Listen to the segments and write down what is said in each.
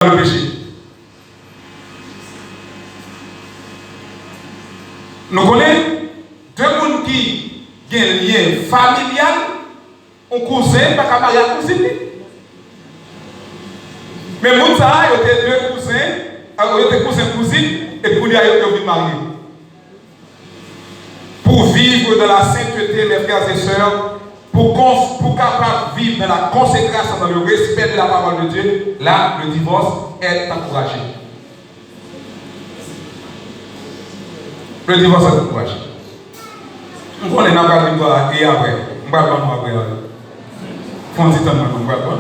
le péché. Nous connaissons deux personnes qui ont un lien familial, un cousin, pas qu'à marier un cousin. Mais les gens, ils ont deux cousins, ils ont cousines, et pour dire qu'ils ont marier. Pour vivre dans la sainteté, mes frères et sœurs, pour capable de vivre dans la consécration, dans le respect de la parole de Dieu, là, le divorce est encouragé. Le divorce est encouragé. On connaît dans le divorce et après. On va pas après. Faut dire tant on va pas.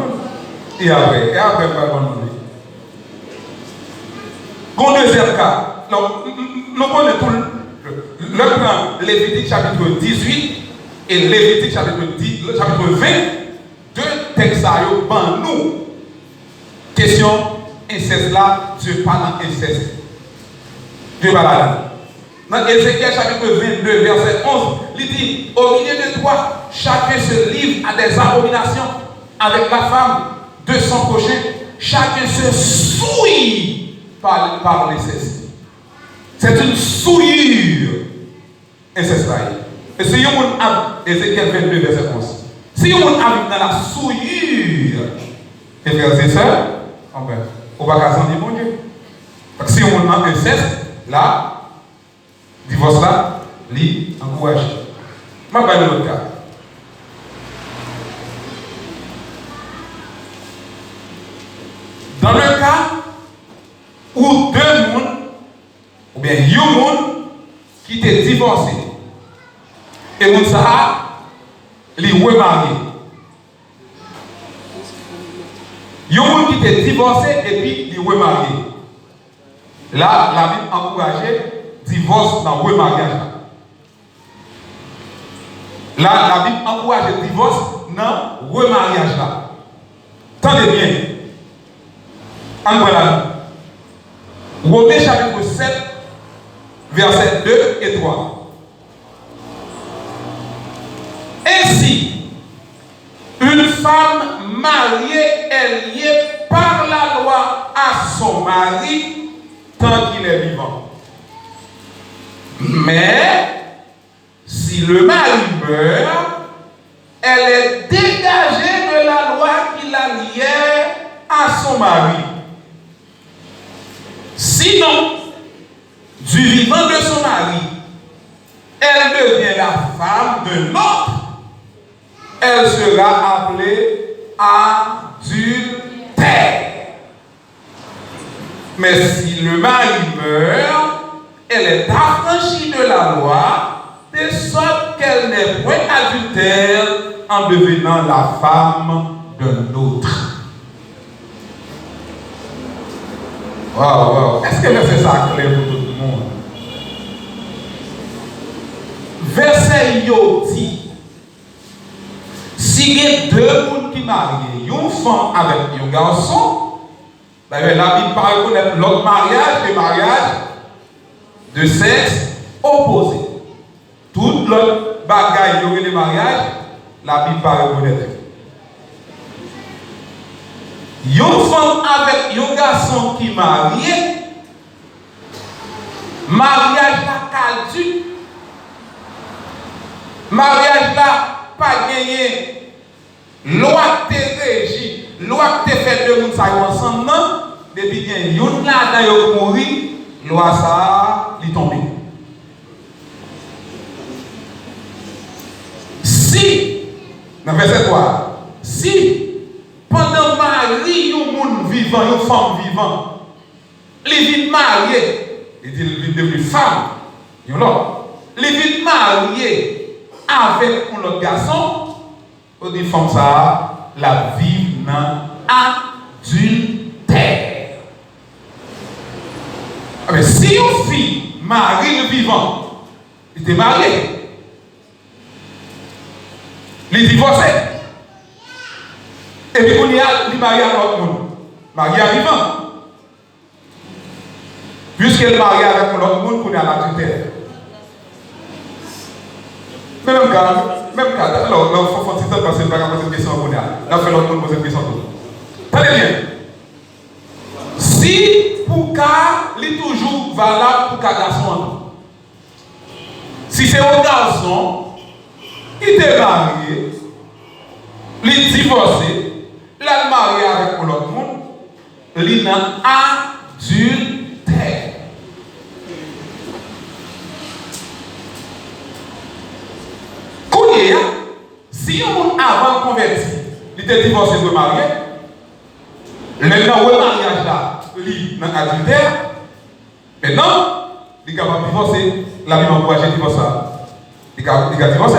Et après, on va pas. Qu'on deuxième cas. Nous connaissons tout le plan Lévitique chapitre 18 et Lévitique chapitre 20. Deux textes à nous. Question inceste là, Dieu parle inceste. Dieu parle là. Dans Ézéchiel chapitre 22, verset 11, il dit, au milieu de toi, chacun se livre à des abominations avec la femme de son prochain, chacun se souille par l'inceste. C'est une souillure incestueuse. Et si on a Ézéchiel 22, verset 11, si on habite dans la souillure, et frères et sœurs, on va pas s'en dire mon Dieu. Parce que si on a inceste, là, divorce là, lui, encourage. Je vais parler de l'autre cas. Dans le cas où deux personnes, ou bien une personne qui était divorcé, et mon ça, les remarié. Une personne qui était divorcé et puis les remarié. Là, la Bible encourageait divorce dans le mariage. Là, la Bible encourage le divorce dans le remariage. Tendez bien. En voilà. Romains chapitre 7, versets 2 et 3. Ainsi, une femme mariée est liée par la loi à son mari tant qu'il est vivant. Mais, si le mari meurt, elle est dégagée de la loi qui la liait à son mari. Sinon, du vivant de son mari, elle devient la femme d'un autre. Elle sera appelée adultère. Mais si le mari meurt, elle est affranchie de la loi, de sorte qu'elle n'est point adultère en devenant la femme d'un autre. Wow. Est-ce que verset ça clair pour tout le monde? Verset yo dit, si il y a deux personnes qui marient, une femme avec un garçon, la Bible parle reconnaître l'autre mariage, le mariage de sexe opposé. Toute l'autre bagaille de le mariage, la Bible parle reconnaître. Une femme avec un garçon qui est marié, mariage la caduque, mariage la pas gagné, loi te régie, loi te fait de moun sa ensemble, non, depuis qu'il y a une là dans mourir, loi ça, li tombe. Si, dans verset 3, si pendant mari, un monde vivant, une femme vivante, les vies mariées, il dit les devenue femme, les vies mariées avec un autre garçon, on dit femme ça, la vie dans adultère. Mais si une fille marie le vivant, il était marié, il est divorcé. Et puis, on y a marié à l'autre monde. Marié à vivant. Puisqu'elle est mariée avec l'autre monde, on est à l'adultère. Même cas, alors, il faut faire un petit temps parce que je ne vais pas poser une question à Monia. Là, il faut l'autre monde poser une question. Tenez bien. Si pour cas, il est toujours valable pour cas garçon. Si c'est un garçon, il est marié, il est divorcé, il est marié avec l'autre monde, il est adultère. Si on avant converti, il était divorcé de marié, le mariage là, il est adultère, maintenant, il est capable de divorcer, la Bible encourage à divorcer. Il a divorcé.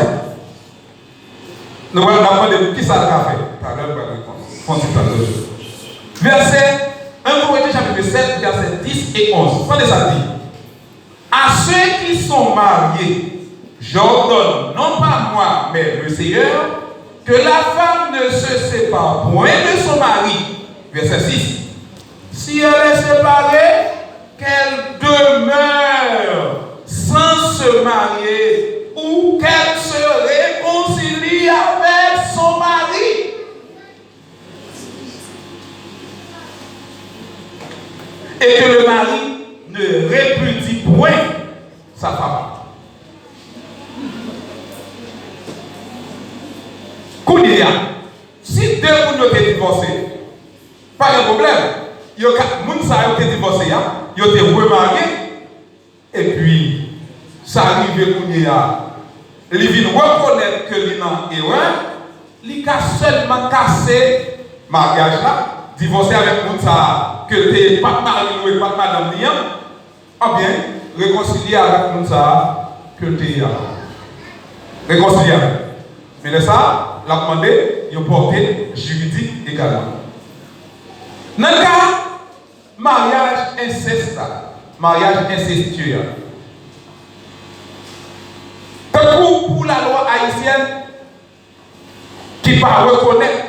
Nous allons demander qui ça a fait. Verset 1 Corinthiens chapitre 7, verset 10 et 11. Regardez ça dit. À ceux qui sont mariés, j'ordonne, non pas moi, mais le Seigneur, que la femme ne se sépare point de son mari. Verset 6. Si elle est séparée, qu'elle demeure sans se marier ou qu'elle se réconcilie avec son mari. Et que le mari ne répudie point sa femme. Si deux personnes ont été divorcés, pas de problème. Il y a des gens qui ont été divorcés, ils ont été remariés, et puis ça arrive qu'on y a. Ils viennent reconnaître que l'un est erreur, ils ont seulement cassé le mariage là, divorcé avec les gens que tu n'es pas marié ou pas madame Liam, ou bien réconcilier avec les gens que tu es réconcilié avec. Mais de ça, la demandé, il y a une portée juridique également. Dans le cas, mariage incestueux. Pour la loi haïtienne, qui ne pas reconnaître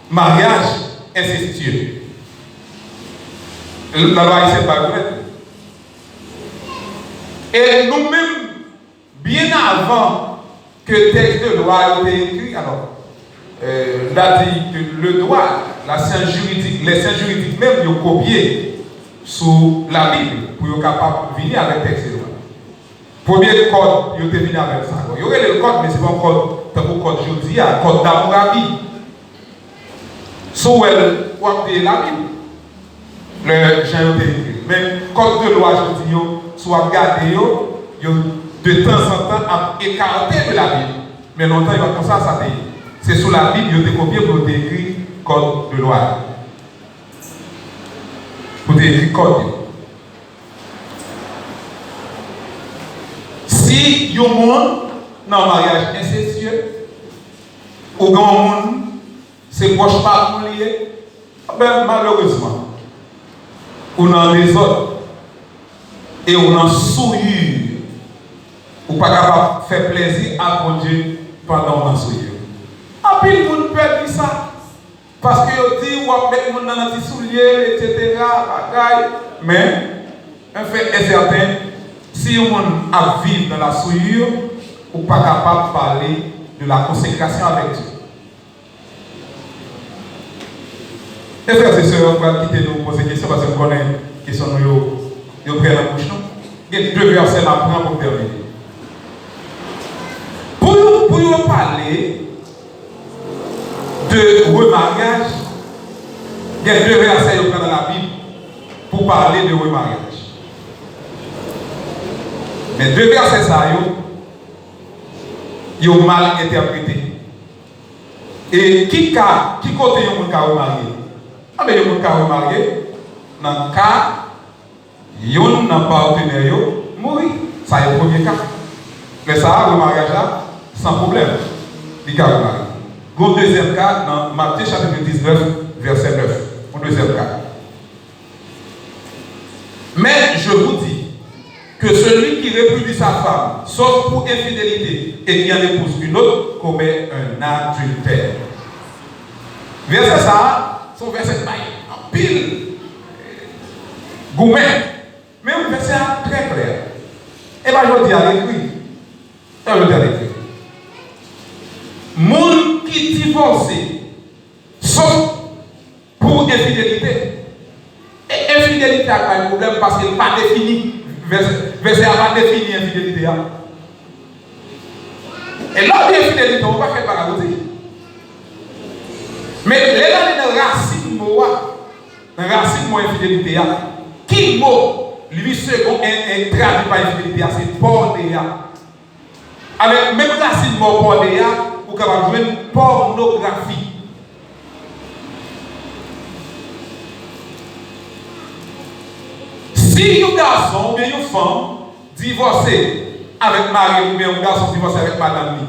mariage incestueux. La loi haïtienne ne pas reconnaître. Et nous-mêmes, bien avant que le texte de loi a été écrit, alors, on a dit que le droit, la science juridique, les sciences juridiques même, ils ont copié sous la Bible pour être capable de venir avec le texte de loi. Premier code, ils ont venu avec ça. Il y aurait le code, mais ce n'est pas un code, c'est un code juridique, un code d'Amourabi. Sous elle, ou la Bible, le genre de écrit. Mais le code de loi, je dis, soit regardé, de temps en temps à écarter de la Bible. Mais longtemps, il va comme ça, c'est sous la Bible, il y a des copies pour écrire code de loi. Pour écrire code. Si il y a un monde dans le mariage incestueux, ou dans un monde, c'est proche pas pour lier, ben malheureusement, ou dans les autres, et on en souillure. Ou pas capable de faire plaisir à mon Dieu pendant mon souillure. En plus, le monde peut dire ça. Parce que vous dites, vous mettez le monde dans un petit soulier, etc. Mais, un fait est certain, si le monde a vivre dans la souillure, ou pas capable de parler de la consécration avec Dieu. Et frères et sœurs, on va quitter nous poser des questions parce que vous connaissez les questions nous prennent la bouche. Il y a deux versets là pour terminer. Pour nous parler de remariage, il y a deux versets dans la Bible pour parler de remariage. Mais deux versets, ça, ils ont mal interprété. Et qui côté ils ont remarié? Ah, mais ils ont remarié dans le cas, ils ont partenaire mourir. Ça, c'est le premier cas. Mais ça, le mariage là, sans problème. Il y a un deuxième cas dans Matthieu chapitre 19, verset 9. Au deuxième cas. Mais je vous dis que celui qui répudie sa femme, sauf pour infidélité, et qui en épouse une autre, commet un adultère. Verset ça, son verset en pile. Gourmet. Mais un verset très clair. Et bien je dis à l'écrit. Moun qui divorce, sauf pour infidélité, a pas de problème parce qu'il n'est pas défini. Verset n'a pas défini infidélité. Et là, l'infidélité, on va faire par la route. Mais les racines de infidélité, qui mot, lui second est traduit par infidélité, c'est pornéa. Avec même racine mot pornéa, vous pouvez jouer une pornographie. Si un garçon ou bien une femme divorcé avec mari ou bien un garçon divorcé avec madame,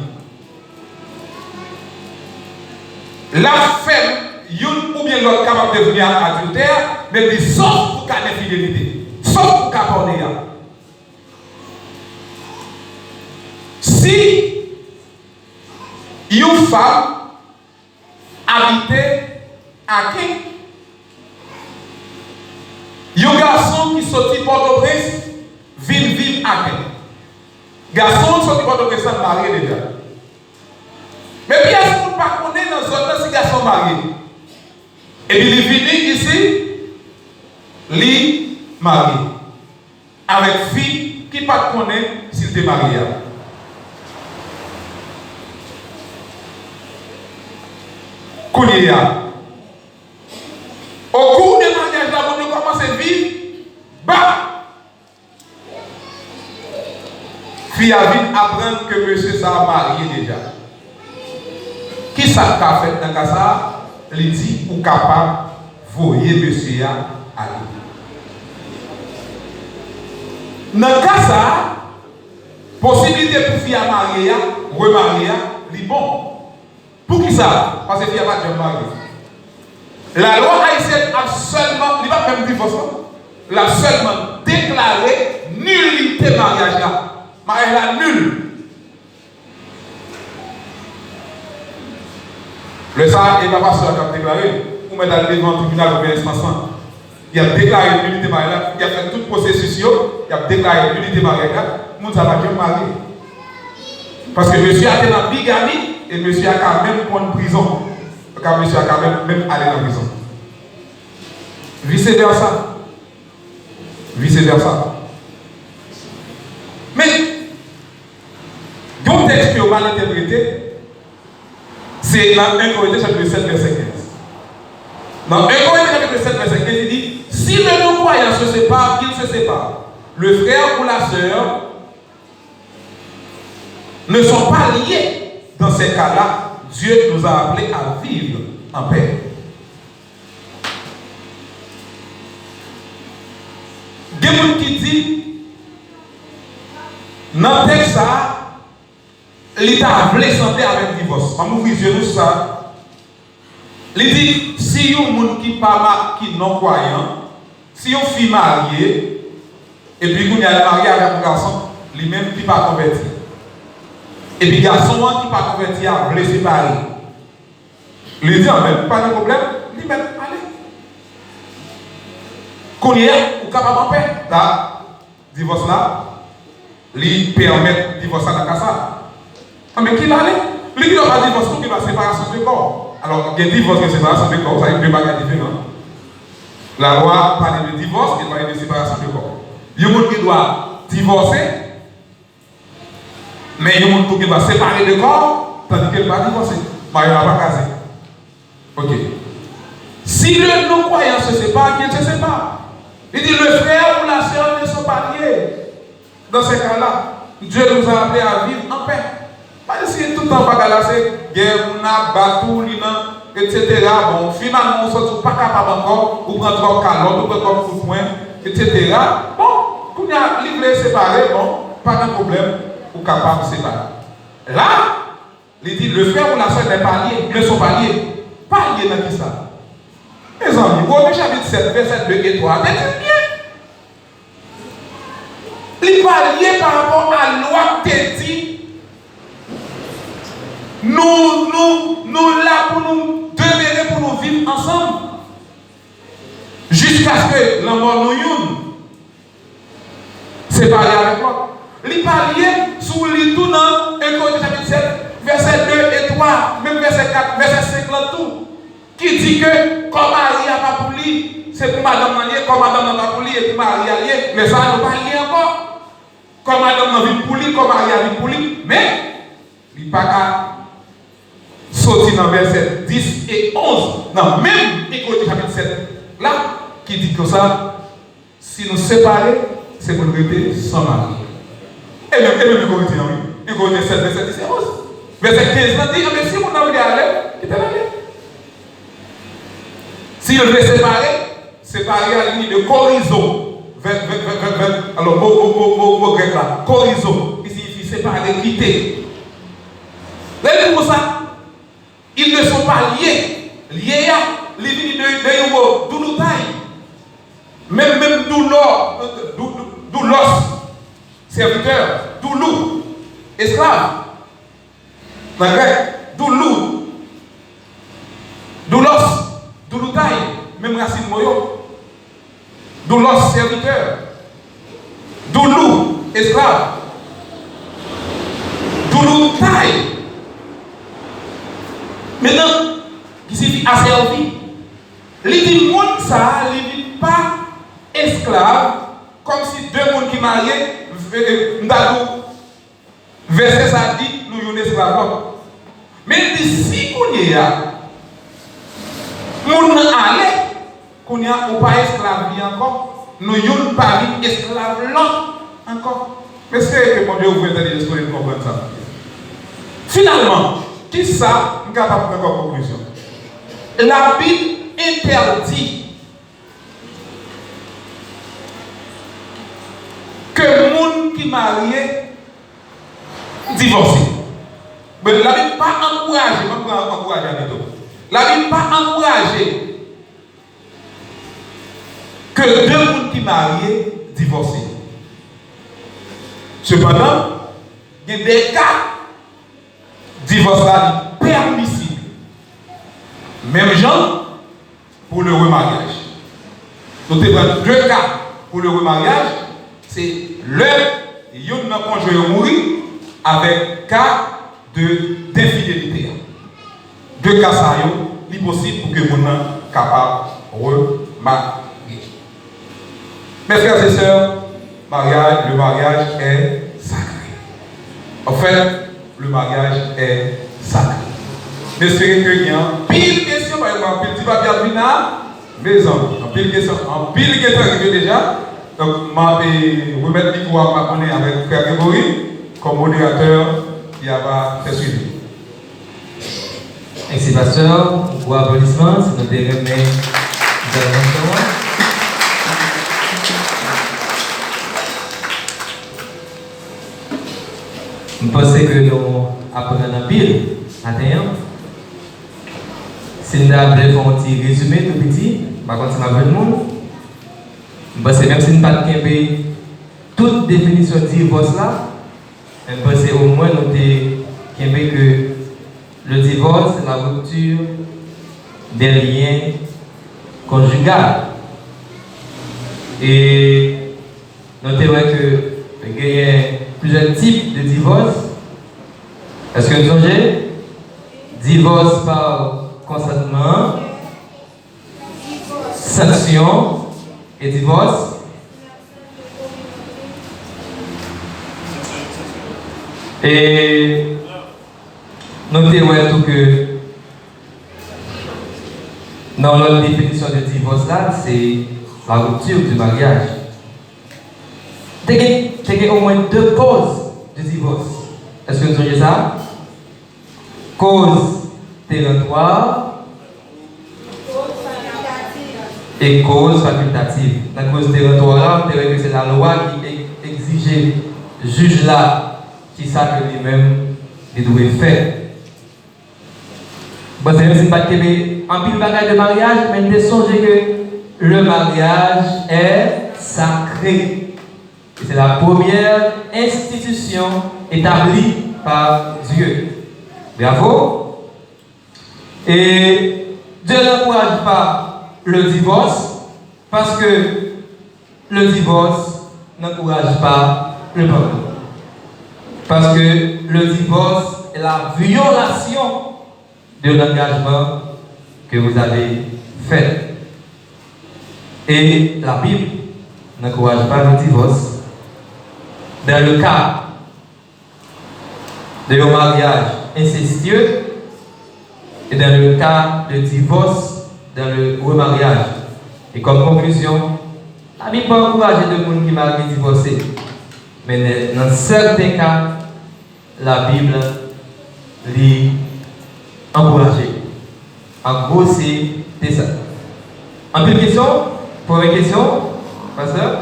la femme, une ou bien l'autre capable de devenir adultère, mais dit sauf pour qu'elle ait infidélité, sauf pour qu'elle pornéa. Si une femme habitait à qui? Un garçon qui sortit Port-au-Prince, vit à qui? Garçon qui sortit Port-au-Prince, marié déjà. Mais bien, est-ce qu'on ne peut pas connaître dans zone si garçon marié? Et puis il vient ici, lui marié. Avec fille qui ne peut pas connaître s'il était marié. Kounia. Au cours du mariage, là, on commence à vivre. Bah! Fille a vite apprendre que monsieur ça a marié déjà. Qui ça qu'a fait dans le cas ça? Il dit ou capable voyer monsieur à aller. Dans le cas ça, possibilité pour fille à marier, remarier, c'est bon. Pour qui ça? Parce que fille a pas de marié. La loi haïtienne a seulement, il va même divorce, l'a seulement déclaré nullité mariage là. Mariage là nul. Le ça, il va pas se faire déclarer. Pour mettre dans le tribunal ou bien instance. Il a déclaré nullité mariage là. Il a fait tout processus, il a déclaré nullité mariage là. Nous ça va bien marier. Parce que monsieur a été dans la bigamie et monsieur a quand même pour une prison. Car monsieur a quand même allé dans la prison. Vice versa. Vice versa. Mais, donc texte qui est mal interprété, c'est dans 1 Corinthiens chapitre 7, verset 15. Dans 1 Corinthiens chapitre 7, verset 15, il dit, si le non-croyant se sépare, qu'il se sépare. Le frère ou la sœur ne sont pas liés. Dans ces cas-là, Dieu nous a appelés à vivre en paix. Il y a des gens qui disent, dans le texte, l'État voulait santé avec le divorce. On ouvre les yeux ça. Il dit, si il y a des gens qui non croyants, si il y a une fille mariée, et puis il y a un marié avec un garçon, lui-même qui n'est pas converti. Et puis, il y a garçon qui n'est pas converti à voler séparer. Il dit, pas de problème, lui-même, allez. Qu'on y est, ou capable en paix. Là, divorce là, lui permet de divorcer dans la casa. Mais qui l'allait? Lui qui n'a pas divorce, tout qui va séparation de corps. Alors, il y a divorce et séparation de corps, ça y est deux bagages différents. La loi parle de divorce et parle de séparation de corps. Il y a des gens qui doivent divorcer. Mais il y a des gens qui vont séparer de corps, tandis qu'elle va divorcer. Mais il ne va pas caser. Ok. Si le non-croyant se sépare, qu'il se sépare. Il dit le frère ou la sœur ne sont pas liés. Dans ces cas-là, Dieu nous a appelés à vivre en paix. Pas si tout le temps, c'est guerre, bateau, etc. Bon, finalement, on ne sont pas capable encore, ou prendre trop calot, ou prendre coup de poing, etc. Bon, quand il y a livré séparé, bon, pas de problème. Ou capable de séparer. Là, il dit le frère ou la soeur n'est pas lié, ne sont pas liés. Pas liés dans qui ça? Mes amis, Romains chapitre 7, verset 2 et 3, dites bien. Il n'est pas lié par rapport à la loi qui dit nous là pour nous demeurer, pour nous vivre ensemble. Jusqu'à ce que la mort nous une. Séparés avec l'autre. Il n'est pas lié sous les tout dans 1 Corinthiens chapitre 7, verset 2 et 3, même verset 4, verset 5 là tout, qui dit que comme Marie n'a pas pour lui, c'est pour madame Manier, comme madame n'a pas pour lui, et puis Marie allié, mais ça n'a pas lié encore. Comme madame n'a vu pour lui, comme Marie a vu pour lui, mais il n'y a pas qu'à sortir dans verset 10 et 11, dans même Écoute chapitre 7, là, qui dit que ça, si nous séparons, c'est pour nous rester sans mari. Et même Écoute 7, verset 10 et 11. Verset 15, là, dit, mais si vous n'avez pas aller, quittez l'aller. Si on veut séparer à la limite de chorizo. Alors, mot grec là, chorizo, qui signifie séparer, quitter. Mais pour ça, ils ne sont pas liés. Liés, les vignes de Yogo, d'où nous taille. Même d'où l'os, serviteur, d'où loup, esclave. Dans le grec, d'où loup, d'où l'os, d'où nous taille, même racine moyo. D'où l'os, serviteur, d'où loup, esclave, d'où nous taille. Maintenant, qui signifie asservi, les dit monde ça, les dit pas esclave, comme si deux mondes qui mariaient, verset ça dit, nous sommes esclaves. Mais il dit si on y a, on allait, qu'on y a ou pas esclave encore, nous sommes pas esclaves là encore. Mais c'est que mon Dieu vous l'intelligence pour comprendre ça. Finalement, qui ça, nous sommes capables de faire une conclusion. La Bible interdit que les gens qui marient divorcent. Mais la Bible pas encouragé, la Bible pas encouragé que deux gens qui marient divorcent. Cependant, il y a des cas divorce là permissible. Même genre pour le remariage. Nous avons deux cas pour le remariage. C'est le yon conjoint mourir avec cas d'infidélité. Deux cas ça il est possible pour que mon capable de remarier. Mes frères et sœurs, le mariage est sacré. En fait, le mariage est sacré. J'espère qu'il y a pile de questions, par exemple, petit papier à Bina, maison, en pile de questions, qui est arrivé déjà. Donc, je vais remettre le micro à ma avec Frère Grégory, comme modérateur, qui va faire suivre. Merci, pasteur. Pour applaudissements, c'est notre dernier intervention. Je pense que nous apprenons en pile à terre. Si nous avons fait un petit résumé tout petit, par contre, c'est ma bonne monde. Je pense que même si nous n'avons pas toute définition de divorce là, je pense au moins nous avons que le divorce, c'est la rupture des liens conjugaux. Et nous avons que il y a plusieurs types de divorce. Est-ce que vous songez? Divorce par consentement, sanction et divorce. Et notez tout que dans la définition de divorce là, c'est la rupture du mariage. Il y a au moins deux causes de divorce. Est-ce que vous savez ça? Cause péremptoire et cause facultative. La cause péremptoire, c'est la loi qui exige le juge là qui sait que lui-même il doit faire. Bon, c'est même si pas en pile bagage de mariage, mais il songez que le mariage est sacré. C'est la première institution établie par Dieu. Bravo. Et Dieu n'encourage pas le divorce parce que le divorce n'encourage pas le pardon. Parce que le divorce est la violation de l'engagement que vous avez fait. Et la Bible n'encourage pas le divorce. Dans le cas de mariage incestueux et dans le cas de divorce dans le remariage. Et comme conclusion, la Bible peut encourager de gens qui marient divorcés. Mais dans certains cas, la Bible les encourage. En gros, c'est ça. En plus de question, première question, pasteur.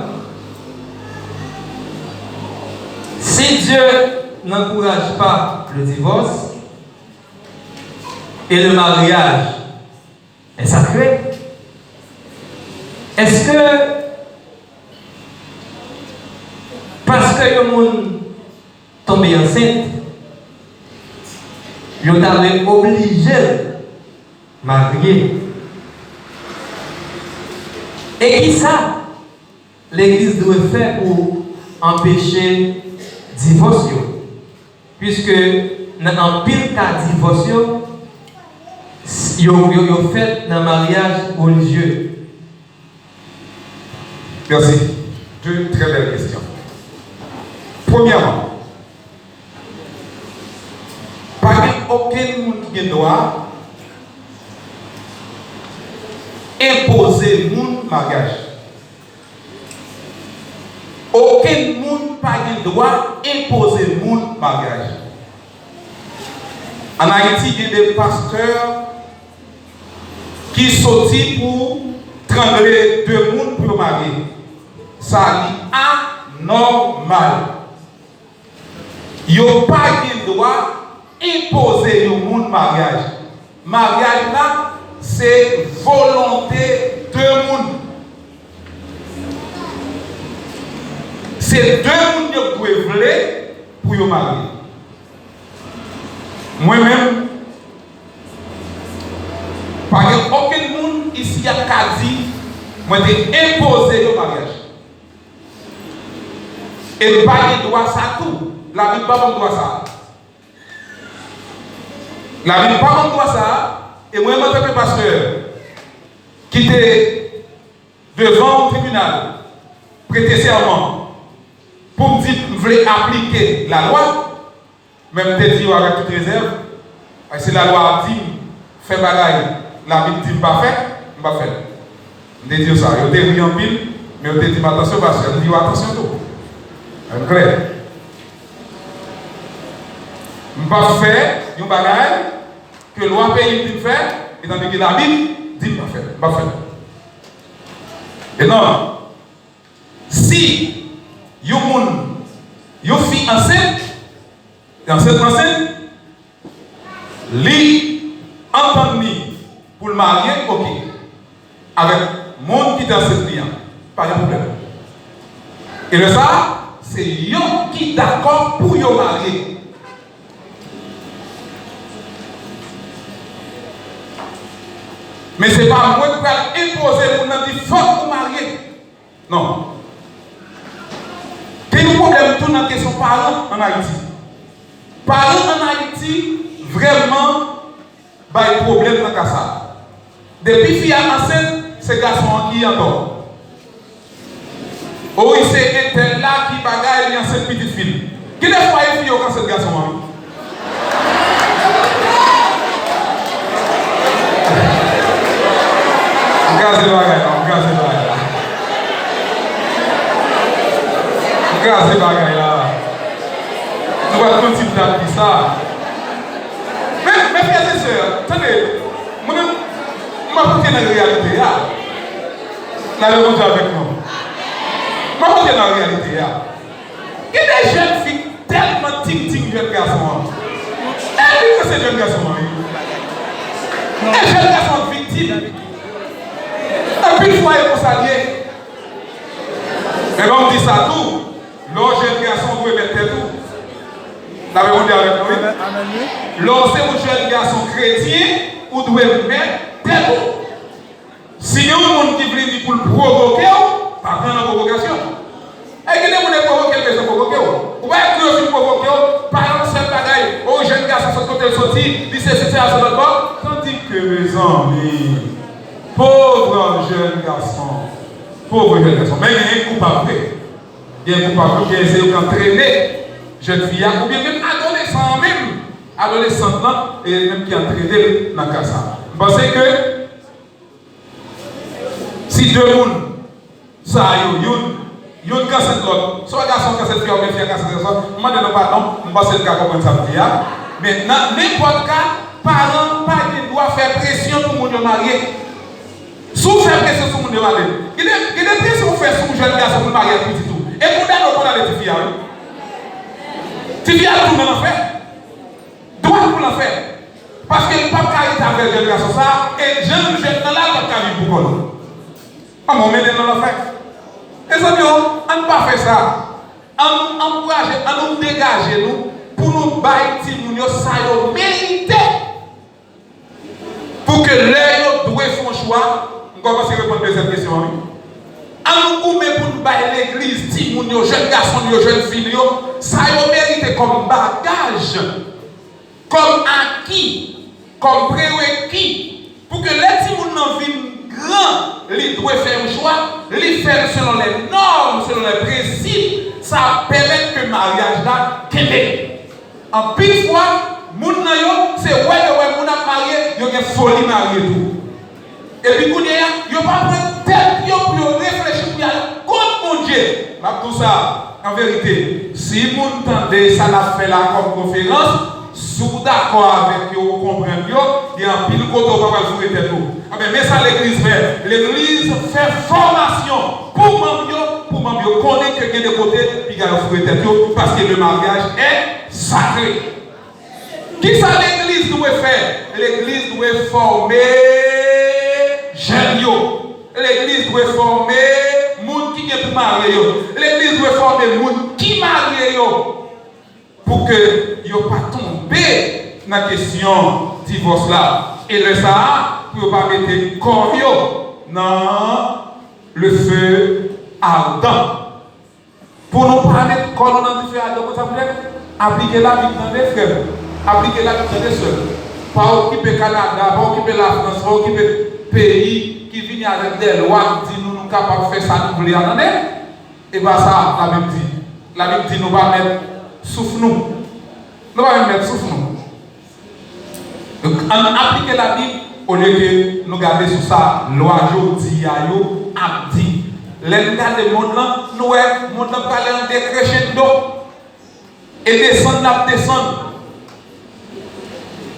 Si Dieu n'encourage pas le divorce et le mariage est sacré, est-ce que parce que le monde tombe enceinte, il est obligé de marier? Et qui ça l'Église doit faire pour empêcher le divorce? Puisque dans un pile cas de divorce, il y a fait dans le mariage religieux. Merci. Deux très belles questions. Premièrement, pas aucun monde qui doit imposer mon mariage. Aucun monde pas doit imposer mon mariage. En Haïti, il y a des pasteurs qui sortent pour trembler deux mondes pour marier. Ça est anormal. Il n'y a pas de droit imposer le monde mariage. Mariage là, c'est volonté de monde. C'est deux mondes qui doivent vouloir pour se marier. Moi-même, par exemple, aucun monde ici a dit, moi j'ai imposé le mariage. Et pas de droit ça tout. La Bible pas de droit ça. La Bible pas de droit ça. Et moi, en tant que pasteur, qui était devant le tribunal, prêter serment, pour me dire que je voulais appliquer la loi, même te dire avec toute réserve, si la loi dit, fait bagaille, la Bible dit pas faire, je ne vais pas faire. Je te dire ça. Je te dis en pile, mais je te dis attention, parce que je dis attention tout. C'est clair. Je ne vais pas faire une bagaille que la loi pays dit faire, et tandis que la Bible dit pas faire. Je ne vais pas faire. Et non, si une fille enceinte, lui entend pour le marier, ok. Avec le monde qui est dans ce client, pas de problème. Et le ça, c'est eux qui sont d'accord pour le marier. Mais ce n'est pas moi qui vais imposer pour nous dire faut vous marier. Non. Quel est le problème tout dans la question parents en Haïti? Parents en Haïti, vraiment, il y a un problème dans ça. Depuis qu'il y a enceinte, c'est garçon qui est encore. Oh, c'est un tel là qui bagaille dans cette petite fille. Qui est fois il y a quand ce garçon? Regardez le bagaille là, regardez le bagaille là. Regardez le bagaille là. Nous allons continuer à dire ça. Mais frères et sœurs, attendez, moi, je vais dans la réalité. La réponse avec nous. Je vais dans la réalité. Il y a des jeunes filles tellement ting-ting jeunes garçons. Elle dit que c'est jeunes garçons. Les jeunes garçons victimes. Et puis, il faut être consagré. Mais quand on dit ça tout, l'autre jeune garçon doit mettre tout. L'avez-vous avec nous? Lorsque vous êtes un jeune garçon chrétien, vous devez mettre tête. Si il y a un monde qui veut dire pour le provoquer, pas prendre la provocation. Et qui est pour provoquer, mais c'est provoquer. Vous voyez que vous provoquer, par exemple, c'est bagaille, au jeune garçon, sur côté sorti, il s'est cessé à son tandis que mes amis, pauvres jeunes garçons, pauvre jeune garçon. Mais il y a un coupable. Il y a un coupable qui a essayé d'entraîner jeune fille, ou bien même adolescent, et même qui a entraîné dans le cas. Je pense que si deux personnes, ça y est, yon casse l'autre, soit garçon casse le fille, ou bien fille casse l'autre, je ne dis pas pardon, je pense que le cas comme ça me dit. Mais dans n'importe cas, parents, pas de droit faire pression pour mon marié. Si vous faites pression sur mon marié, il y a des pressions faire sur un jeune garçon pour marier petit tout. Et pour d'ailleurs, on a les petits filles. Petits filles tout le monde fait. Droit pour l'en faire. Parce que le pape est avec le jeune garçon ça, et jeune dans là, le pape vivre pour nous. Ah, mon mène dans l'affaire. Les amis, on ne pas faire ça. On encourage, on nous dégager nous pour nous bâtir nous ça yo mérité. Pour que l'heure doit faire un choix, on commence à répondre à cette question. On nous met pour nous bâtir l'église, si nous jeunes garçons, jeunes filles, ça yo mérité comme bagage, comme acquis, comme prérequis, pour que les petits gens viennent grand, ils doivent faire un choix, ils faire selon les normes, selon les principes, ça permet que le mariage là québé. En pile fois, moun nan yo, c'est ouais moun a marié, yo gen folie marié tout. Et puis quand yo pas prendre tête yo pour réfléchir pour aller contre mon Dieu. Ma tout ça, en vérité, si moun tande ça l'a fait là comme conférence, sous d'accord avec yo, comprendre yo, il y a un pile côté pas va jouer tête tout. Mais ça l'église fait. L'église fait formation pour membres yo connaît que des côtés puis il y a jouer tête parce que le mariage est sacré. Qui ça l'église doit faire? L'église doit former jeunes yo. L'église doit former moun qui est pour marier yo. L'église doit former moun qui marie yo. Pour que yo pas tomber dans la question divorce là. Et le ça pour ne pas mettre corps dans le feu ardent. Pour ne pas mettre corps dans le feu ardent, ça veut dire appliquer la vie dans les frères, appliquer la vie dans les soeurs. Pas occuper Canada, pas occuper la France, pas occuper le pays qui vient avec des lois qui disent nous sommes capables de faire ça, nous voulons en aller. Et bien ça, la Bible dit. La Bible dit nous allons mettre souffle nous. Nous allons mettre souffle nous. Donc, on applique la Bible au lieu que nous garder sur ça, loi jodi ayo abdi. Les gars de monde là, nous monde là parler en décrescendo et descendre.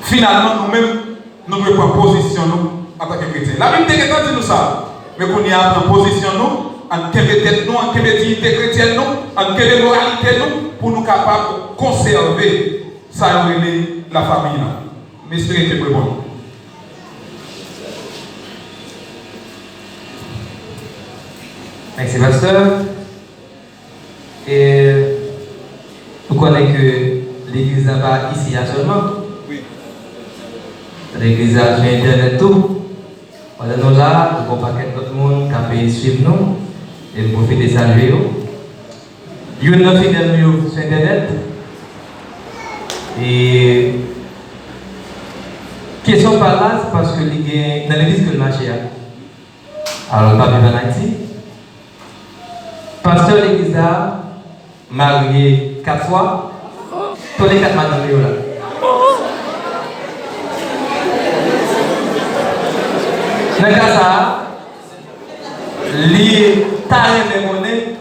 Finalement nous-mêmes nous me prenons position nous en tant que chrétiens. La Bible dit nous ça, mais qu'on y a en position nous, en quelle tête nous, en quelle dignité chrétienne nous, en quelle moralité nous, pour nous capables de conserver ça la famille là. L'esprit est bon. Merci, pasteur. Et vous connaissez que l'église n'est pas ici seulement. Oui. L'église a sur Internet tout. Voilà, nous là, nous avons un paquet d'autres monde qui a pu suivre nous et profiter de saluer. Il y a une fidèle sur Internet. Et question par là, c'est parce que dans l'église que le marché a. Alors, pas vivre en Haïti. Pasteur de l'église a marié 4 fois. Tous les 4 madames là. Dans le cas ça, les tarés de monnaie.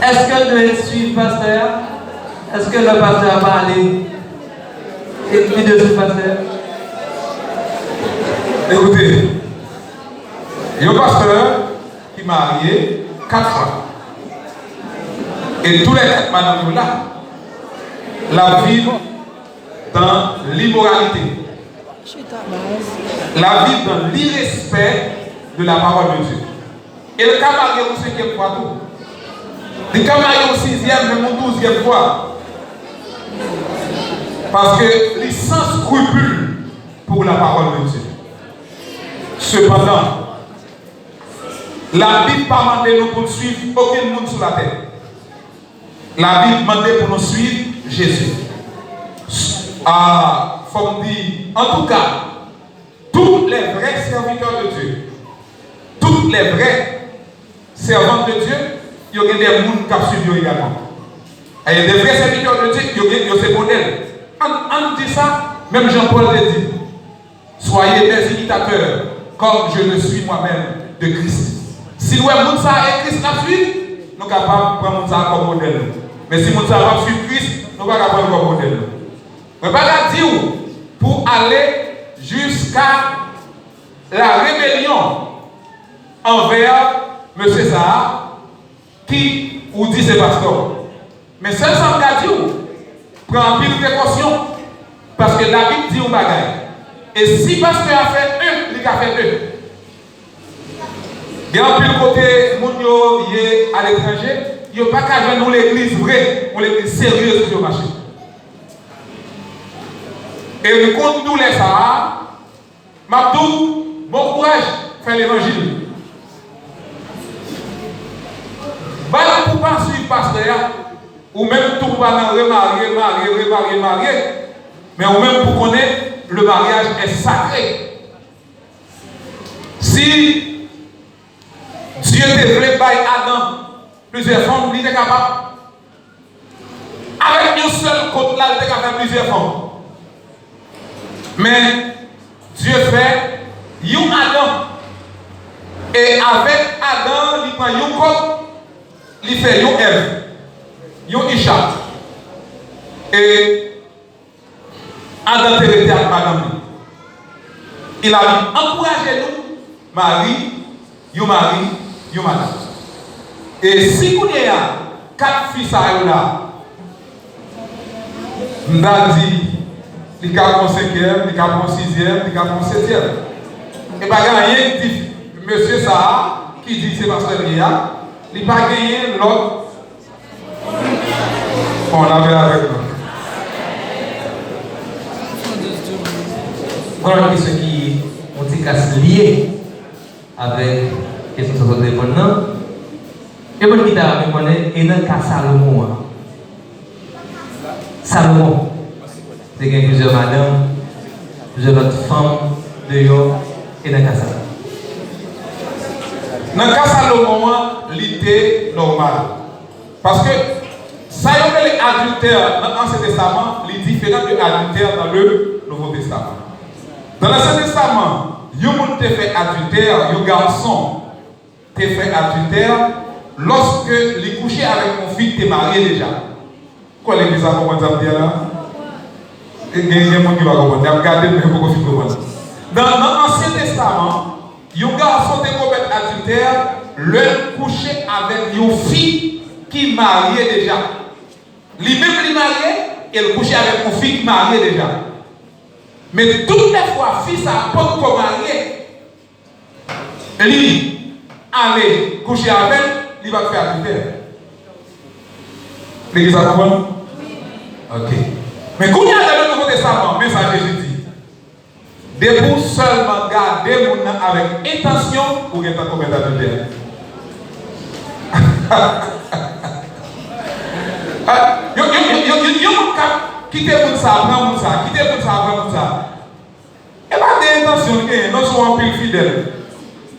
Est-ce qu'elle doit suivre le pasteur? Est-ce que le pasteur va aller et de suivre le pasteur? Écoutez, il y a un pasteur qui m'a marié 4 fois. Et tous les 4 madames là, la vivent dans l'immoralité. La vivent dans l'irrespect de la parole de Dieu. Et le cas marié au 5e fois tout. Le cas marié au 6e, même au 12e fois. Parce que les sans scrupules pour la parole de Dieu. Cependant, la Bible pas demandé nous pour suivre aucun monde sur la terre. La Bible demande pour nous suivre Jésus. Faut me dire, en tout cas, tous les vrais serviteurs de Dieu, tous les vrais servantes de Dieu, il y a des gens qui suivent également. Et il y a des vrais serviteurs de Dieu, il y a ces modèles. On dit ça, même Jean-Paul le dit. Soyez des imitateurs, comme je le suis moi-même de Christ. Si nous avons ça et Christ la suivre, nous sommes capables de prendre ça comme modèle. Mais si nous avons suivre Christ, nous ne sommes pas capables de prendre comme modèle. Je ne vais pas dire pour aller jusqu'à la rébellion envers M. Zahar, qui vous dit c'est pasteur. Mais seul sans dire, prends un peu de précaution, parce que la Bible dit un bagaille. Et si pasteur a fait un, il a fait deux. Il y a un peu le côté, moun est à l'étranger, il n'y a pas qu'à jouer nous l'église vraie, ou l'église sérieuse sur le marché. Et nous comptons tous les Sahara, Mabdou, bon courage, faire l'évangile. Voilà pour pas suivre pasteur, ou même tout pas remarier, mais ou même pour connaître le mariage est sacré. Si Dieu devait bailler Adam plusieurs femmes, il était capable. Avec une seule côte là, il était capable de faire plusieurs femmes. Mais Dieu fait un Adam. Et avec Adam, il prend une côte, il fait une Ève, une Isha. Et Adam était avec madame. Il a dit encouragez-nous, Marie, you mari, you madame. Et si vous avez 4 fils à là, nous avons dit, il y a un 5e, il y a un 6e, il y a un 7e. Et pas rien qui dit, monsieur Zahar, qui dit c'est parce qu'il y a, il n'y a pas gagné l'autre. On l'avait avec nous. Voilà une question qui ont été liée avec la question de répondre. Et bon, qui t'a répondu, et dans le cas Salomon. Salomon, c'est qu'il y a plusieurs madames, plusieurs autres femmes de yo, et dans le cas Salomon. Dans le cas Salomon, l'idée normale. Parce que ça y est, l'adultère dans l'Ancien Testament, il est différent de l'adultère dans le Nouveau Testament. Dans l'Ancien Testament, il y a fait adultère, il y a garçon qui fait adultère lorsque il couché avec mon fils, tu es marié déjà. Quoi l'église a compris ça là? Il y a des gens qui vont comprendre. Regardez, mais pourquoi il faut comprendre. Dans l'Ancien Testament, il y a un garçon qui commet adultère, le couché avec une fille qui est mariée déjà. Lui-même, il est marié, et le couché avec une fille qui est mariée déjà. Mais toutes les fois, fils a pas encore marié, lui, allez coucher avec elle, il va faire adultère. L'église a compris? Ok. Mais quand il y a dans le Nouveau Testament, message Jésus dit, debout seulement garder mon nom avec intention pour être commettre adultère. Quittez pour ça, prends pour ça, quittez pour ça, prends pour ça. Et pas d'intention, nous sommes en pile fidèles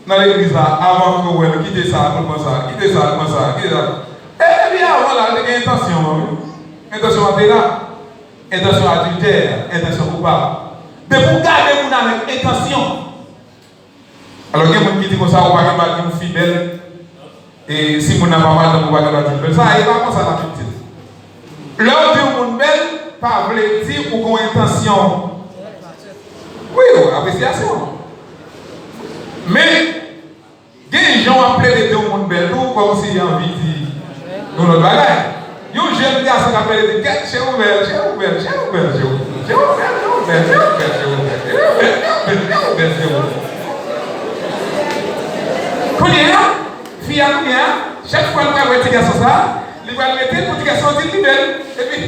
dans l'église là, avant que vous quittez ça, comme ça, quittez ça, comme ça, quittez ça. Et bien voilà, il y a intention. Intention à là, intention adultère, intention coupable. Mais pour garder mon avec intention. Alors, il y a des gens qui disent comme ça, on va pas être fidèle. Et si mon n'a pas mal, on va pas être ça, il va pas ça la petite. L'heure de mon belle, pas voulait dire ou qu'on intention. Oui, appréciation. Mais, des gens appellent les deux monde belle, comme s'il y a envie de dire, dans notre bagaille. Yo, j'aime bien ça qu'on appelle les j'ai ouvert. Quand il y a, fille à combien, chaque fois qu'on a un petit garçon ça, il va le mettre pour petit garçon dit belle. Et puis.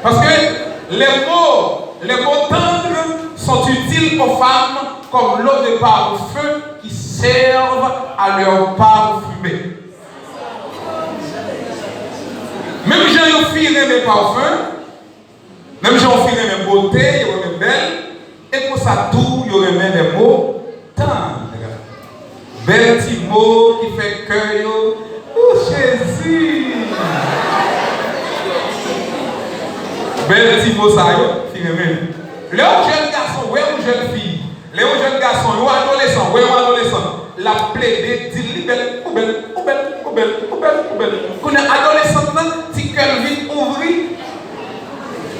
Parce que les mots tendres sont utiles aux femmes comme l'eau de parfum qui servent à leur parfumer. Même j'ai une fille mes parfums, même j'ai une fille mes beautés, mes belles, et pour ça tout, il y aurait même des mots tendres. Bel petit mot qui fait cœur. Oh Jésus! Bel petit mot ça, qui remet. Les jeunes garçons, ouais, ou jeunes filles, les jeunes garçons, ou adolescents, ouais, ou adolescents, la plaide, dit belle, ou belle, ou belle, ou belle, ou belle, ou belle. Quand on est adolescent, si cœur vite ouvri,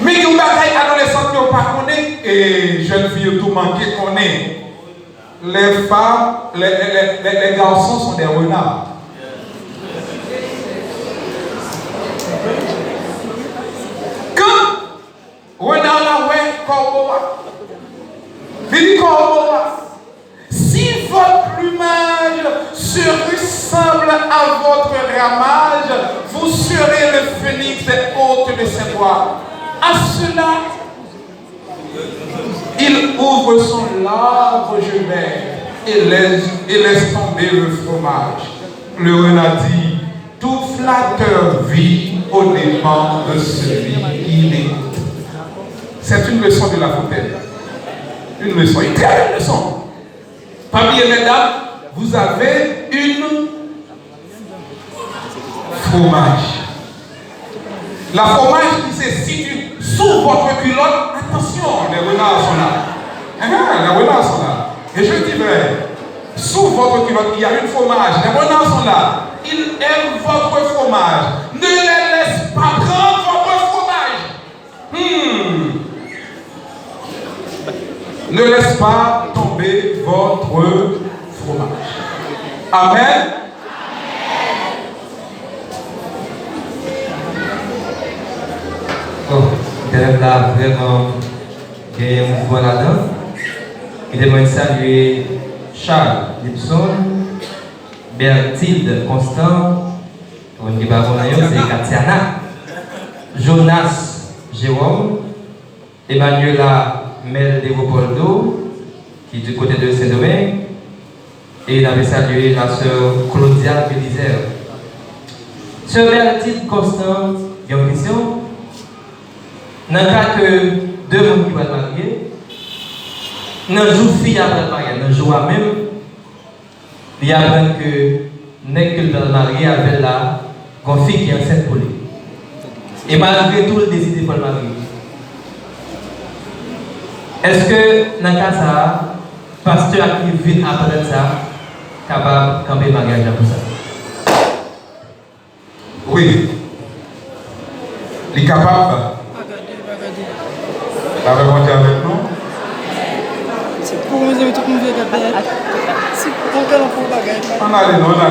mais qui ont bagaille adolescent qui n'ont pas connu, et jeunes filles tout manqué connaît. Les femmes, les garçons sont des renards. Quand renard la ouais, corbeau, dit corbeau, si votre plumage se ressemble à votre ramage, vous serez le phénix des hôtes de ses bois. À cela, il ouvre son large genet et laisse tomber le fromage. Le renard dit, tout flatteur vit au dépens de celui qui l'écoute. C'est une leçon de La Fontaine. Une leçon, une très belle leçon. Parmi les mesdames, vous avez une fromage. La fromage qui se situe sous votre culotte. Attention, les renards sont là. Les renards sont là. Et je dis vrai, sous votre culotte, il y a une fromage. Les renards sont là. Ils aiment votre fromage. Ne les laisse pas prendre votre fromage. Ne laisse pas tomber votre fromage. Amen. Bon, Dave là vraiment il y a un mouvement là-dedans. Il demande saluer Charles Gibson, Berthilde Constant, on dit c'est Katiana, Jonas Jérôme, Emmanuela Mel de Leopoldo, qui est du côté de Saint-Domingue, et il avait salué la sœur Claudia Bélizer. Sœur Berthilde Constant, il y a une question. Dans le cas que deux personnes qui vont être mariées, dans le jour fille après le mariage, dans le jour même, il y a un que n'est que le marié avec la fille qui est enceinte pour lui. Et malgré tout, il décide de le marier. Est-ce que dans le cas ça, pasteur qui vient après ça, capable de camper le mariage pour ça? Oui. Il est capable. Avec moi, avec nous. C'est pour nous aimer tout le monde regarder. C'est pour que l'on peut bagaille. On a non, on a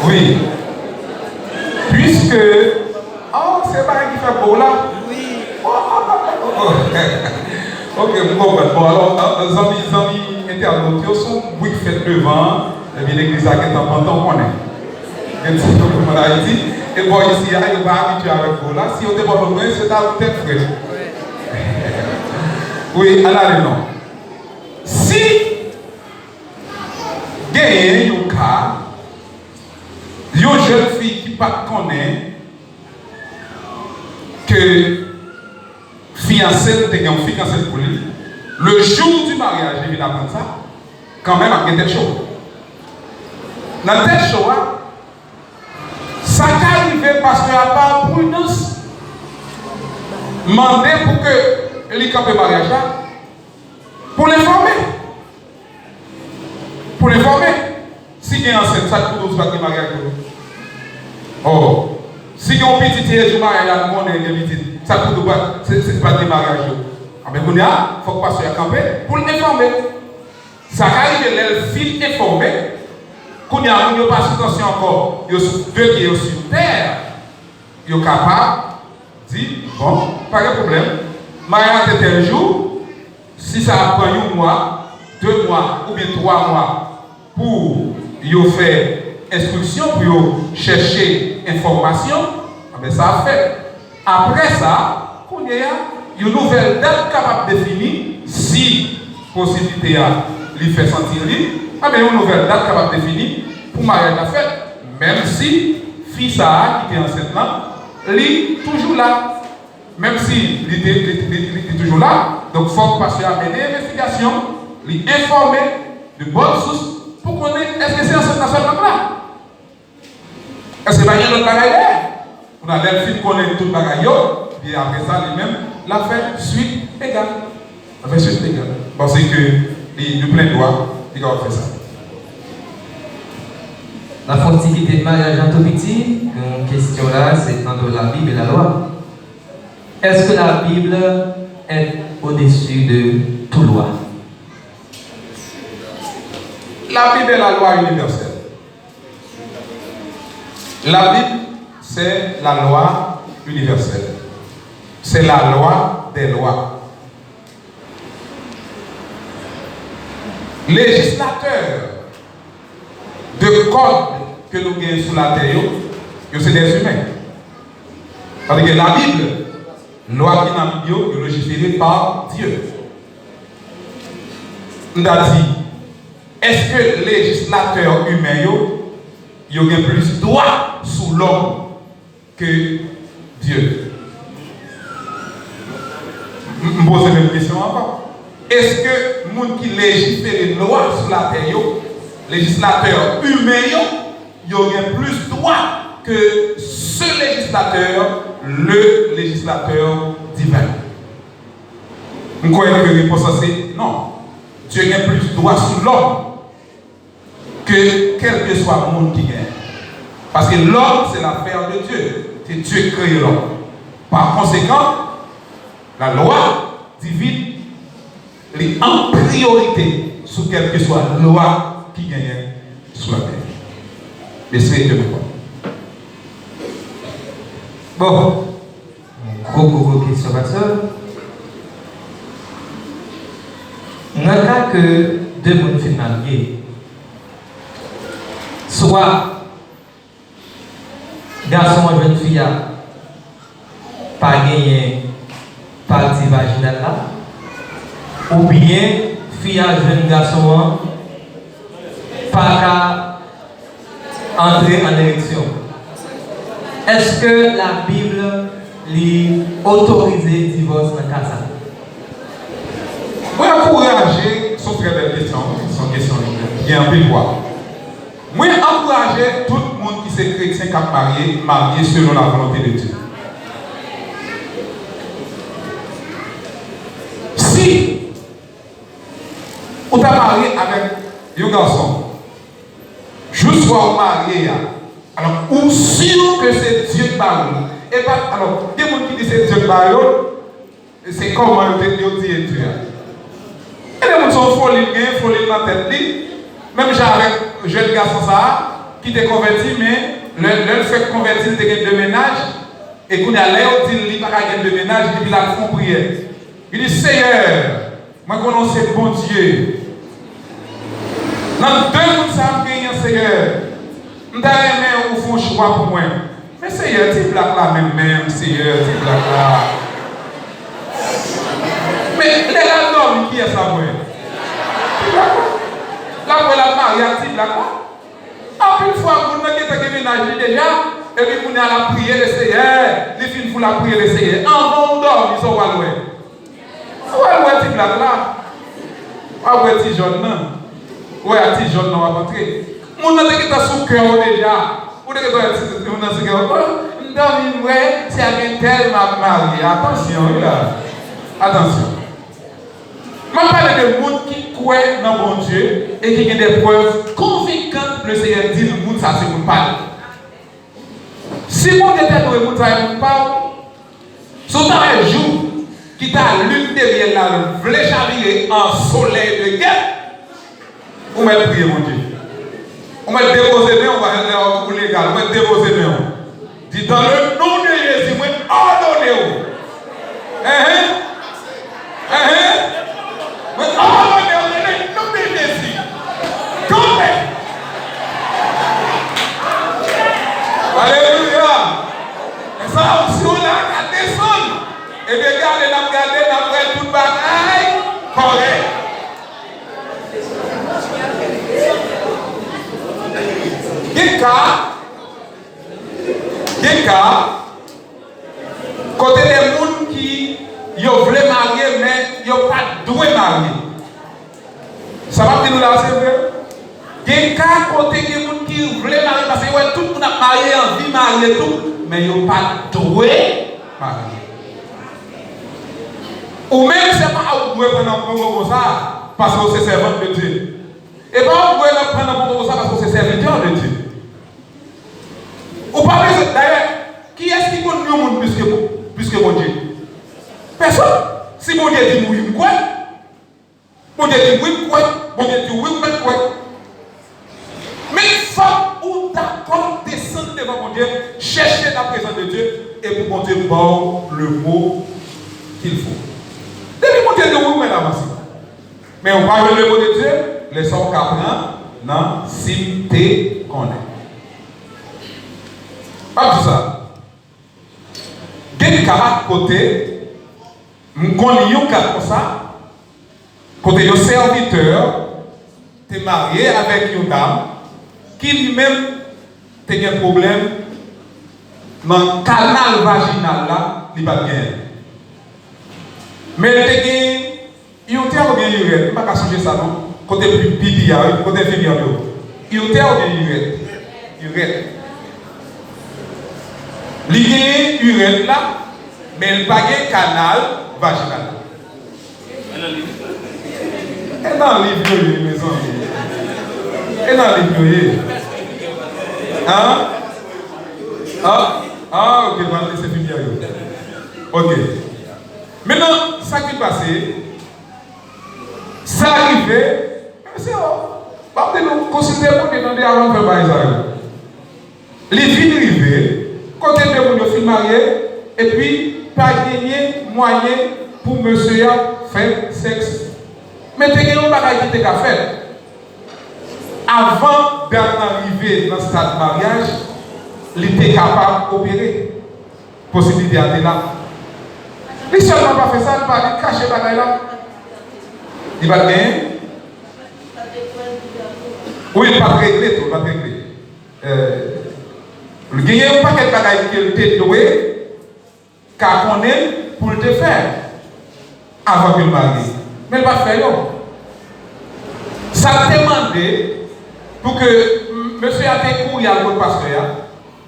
oui. Puisque. Oh, c'est pas qui fait beau là. Oui. Ok, vous comprenez. Bon, alors, les amis internautes sont oui fait devant. Et bien, l'église a été en pantalon, on est. Et c'est comme on a dit. Et bon, ici, il n'y a pas habitué avec vous là. Si on développe loin, c'est à tête fraîche. Oui, allez, non. Si il y a un cas, il y a une jeune fille qui ne connaît que fiancée, il y a une fiancée pour lui. Le jour du mariage, il vient d'apprendre ça, quand même, il y a tête chaude. Dans tête chaude, ça arrive parce qu'il n'y a pas prudence. Mandez pour que les camps de mariage là, pour l'informer. Pour l'informer. Si il y a un enceinte, ça ne peut pas de mariage. Oh, si il y a un petit du mariage là, on est petit, ça ne peut pas de mariage. Mais il faut que passer à camper pour l'informer. Ça arrive, les filles informées. Quand il y a un pas sous tension encore, il y a deux qui sont sur terre, ils sont capables de dire, bon, pas de problème, mariage est tel jour, si ça prend un mois, 2 mois ou bien 3 mois pour faire instruction, pour chercher information, ça a fait. Après ça, quand il y a une nouvelle date capable de définir, si possibilité à lui faire sentir libre, une nouvelle date capable de définir pour mariage la fête, même si fille ça qui était enceinte là, lui toujours là. même si il est toujours là, donc il faut que le pasteur amène une investigation, l'informer de bonnes sources pour qu'on ait, est-ce que c'est dans cette là? Est-ce que il y a rien d'autre bagaille là? On a l'air de connaître tout le bagaille, puis après ça, lui-même, l'a fait suite égale. La fait suite égale. Parce que il de plein droit, il va faire ça. La fausalité de mariage en tout petit, une question là, c'est entre la Bible et la loi. Est-ce que la Bible est au-dessus de toute loi? La Bible est la loi universelle. La Bible, c'est la loi universelle. C'est la loi des lois. Législateurs de code que nous gagnons sous la terre, c'est des humains. Parce que la Bible, loi qui n'a pas été légiférée par Dieu. On a dit, est-ce que les législateurs humains ont plus de droit sous l'homme que Dieu? Je me pose la même question encore. Est-ce que les gens qui légifèrent une loi sur la terre, les législateurs humains, ont plus de droit que ce législateur, le législateur divin? Je crois que la réponse c'est non. Dieu a plus de droit sur l'homme que quel que soit le monde qui gagne. Parce que l'homme, c'est l'affaire de Dieu. C'est Dieu qui crée l'homme. Par conséquent, la loi divine est en priorité sur quelle que soit la loi qui gagne sur la terre. Mais c'est Dieu. Bon, gros question, pasteur. Dans le cas que deux personnes sont mariées, soit garçon ou jeune fille pas gagné partie vaginale là, ou bien fille jeune garçon pas entrer en élection. Est-ce que la Bible lui autorise le divorce dans le cas ça? Moi, encourager, c'est une très belle question, c'est une question bien en pile droit. Moi, encourager tout le monde qui s'est chrétien qui est marié selon la volonté de Dieu. Si on t'a marié avec un garçon, juste pour marier, alors, ou sûr que c'est Dieu qui parle. Et pas, alors, des gens qui disent que c'est Dieu qui parle, c'est comment on dit Dieu. Et les gens sont folie dans la tête. Même j'ai avec un jeune garçon qui était converti, mais le fait convertir, il était de ménage. Et qu'on a l'air, il dit qu'il n'y a pas de ménage, et puis il a fait une prière. Il dit Seigneur, moi je connais ce bon Dieu. Dans deux mondes, ça me gagne, Seigneur. Je vais aimé ou font choix pour moi. Mais Seigneur, tu blagues là même, Seigneur, tu blagues là. Mais les gars qui est ça, moi? Là, pour la mariage, tu blagues là. En plus, fois, vous avez ménagé déjà, et puis vous avez la prière de Seigneur, les filles pour la prière de Seigneur. En bon dorme, ils sont pas loin. Ouais, tu blagues là. Ah, ouais, tu jeune, non? Ouais, tu jeune, non, on va rentrer. Mon âme qui est sous cœur déjà. Vous devez être mon âme sous cœur. Non, c'est un tel m'a marié. Attention, là. Attention. Je parle de monde qui croit dans mon Dieu et qui a des preuves convaincantes que le Seigneur dit le monde, ça c'est pour parler. Si mon déterminé pour ça, il parle. Si on a un jour qui t'a l'une derrière la flèche chavirer en soleil de guerre, on va prier mon Dieu. On va déposer bien, on va aller au légal, on va déposer bien. Dis dans le nom de Jésus, moi ordonnez-vous. Mais ordonnez-vous, le nom de Jésus. Comptez. Alléluia. Et ça aussi, on a descendu. Et bien, regardez, on a regardé, on a fait toute bataille. Correct. Quelqu'un, côté des gens doué marié. Ça va dire nous là, c'est vrai. Il y a des cas côté des gens qui veulent marier parce que ouais, tout le monde a marié, envie de marier tout, mais ils n'ont pas doué marié. Ou même c'est pas à vous prendre un concours comme ça parce que c'est servant de Dieu. Et pas vous prendre un concours comme ça parce que c'est serviteur de Dieu. Ou pas besoin d'ailleurs, qui est-ce qui connaît le monde plus que mon Dieu? Personne. Si mon Dieu dit oui, quoi? Mon Dieu dit oui, quoi? Mon Dieu dit oui, quoi? Mais il faut ou d'accord descendre devant mon Dieu, chercher la présence de Dieu et pour mon Dieu bon le mot qu'il faut. Depuis mon Dieu de vous, mais là, mais on parle le mot de Dieu, laissons qu'à prendre, non, si tu connais. Pas tout ça. Quel cas côté, nous connaissons comme ça, côté un serviteur, tu es marié avec une dame qui lui-même a un problème dans le canal vaginal là, il va bien. Mais il y a un terme bien urène, je ne vais pas changer ça non. Côté pipi, côté féminin, il y a un terme bien urène. Il y a un urène là, mais il n'y a pas de canal vaginal. Et dans le livre, mes amis. Et dans le livre, hein? Ah, ok, c'est fini. Ok. Maintenant, ça qui est passé, ça arrivait, c'est nous considérons pour demander avant de faire ça. Les filles arrivées, quand elles sont filles mariées, et puis, pas gagner moyen pour monsieur faire sexe. Mais tu as un bagage qui t'a fait. Avant d'arriver dans ce stade de mariage, il était capable d'opérer. Possibilité à là. Il ne seulement pas fait ça, il ne va pas cacher le bagage là. Il va bien. Oui, il ne va pas régler tout, il va régler. Il gagne un paquet de bagages qu'il t'a doué, car on est pour le faire avant qu'il marie. Mais il va faire non. Ça a demandé pour que monsieur a été couru à le pasteur,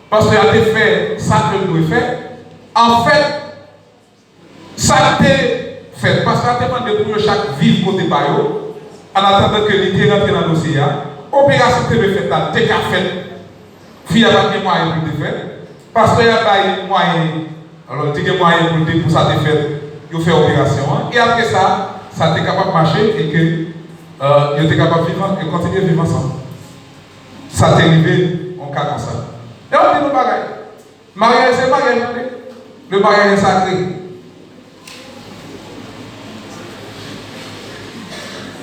parce qu'il a été fait ça que nous faire. En fait, ça a été fait parce qu'il a demandé pour chaque ville côté Bayo, en attendant que l'idée rentre dans le dossier. Opération que le fait là, t'es qu'à faire. Fille a pas de moyens pour le faire. Parce qu'il y a des moyens. Alors, il y a des moyens pour ça te faire. Il fait opération. Et après ça, ça t'est capable de marcher et que il était capable de vivre et continuer à vivre ensemble. Ça t'est arrivé en cas comme ça. Et on dit nos bagages. Mariage, c'est mariage. Le mariage est sacré.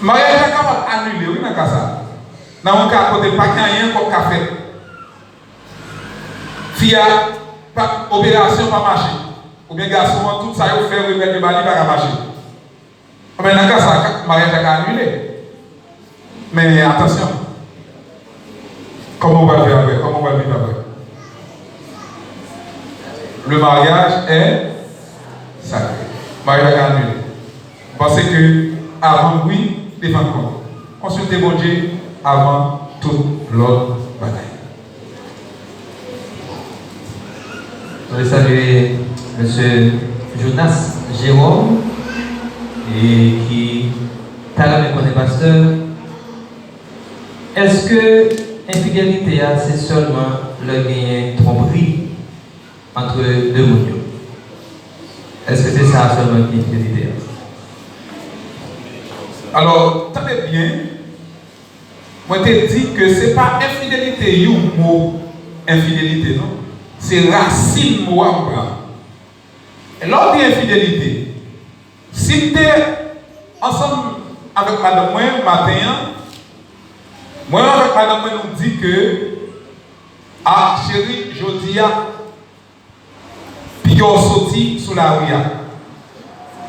Mariage est capable d'annuler, oui, dans le cas ça. Dans mon cas, côté pas qu'il y a rien comme café. Fille, opération pas marcher. Ou bien garçon, tout ça, il fait remettre le mari pas marcher. Mais dans le cas ça, le mariage est annulé. Mais attention. Comment on va le faire après? Comment on va le vivre après? Le mariage est sacré. Le mariage est annulé. Parce que avant oui, devant quoi? Consultez mon Dieu avant toute l'autre bataille. Je voudrais saluer M. Jonas Jérôme, et qui t'a me connaît pasteur. Est-ce que l'infidélité, c'est seulement le gain tromperie entre deux mondes? Est-ce que c'est ça seulement l'infidélité? Alors, tenez bien, moi je te dis que ce n'est pas infidélité, un mot infidélité, non? C'est racine mot à prendre. Et lors de l'infidélité, si tu es ensemble avec madame moi matin, moi avec madame moi nous dit que ah chérie, je dis puis on sorti sous la rue.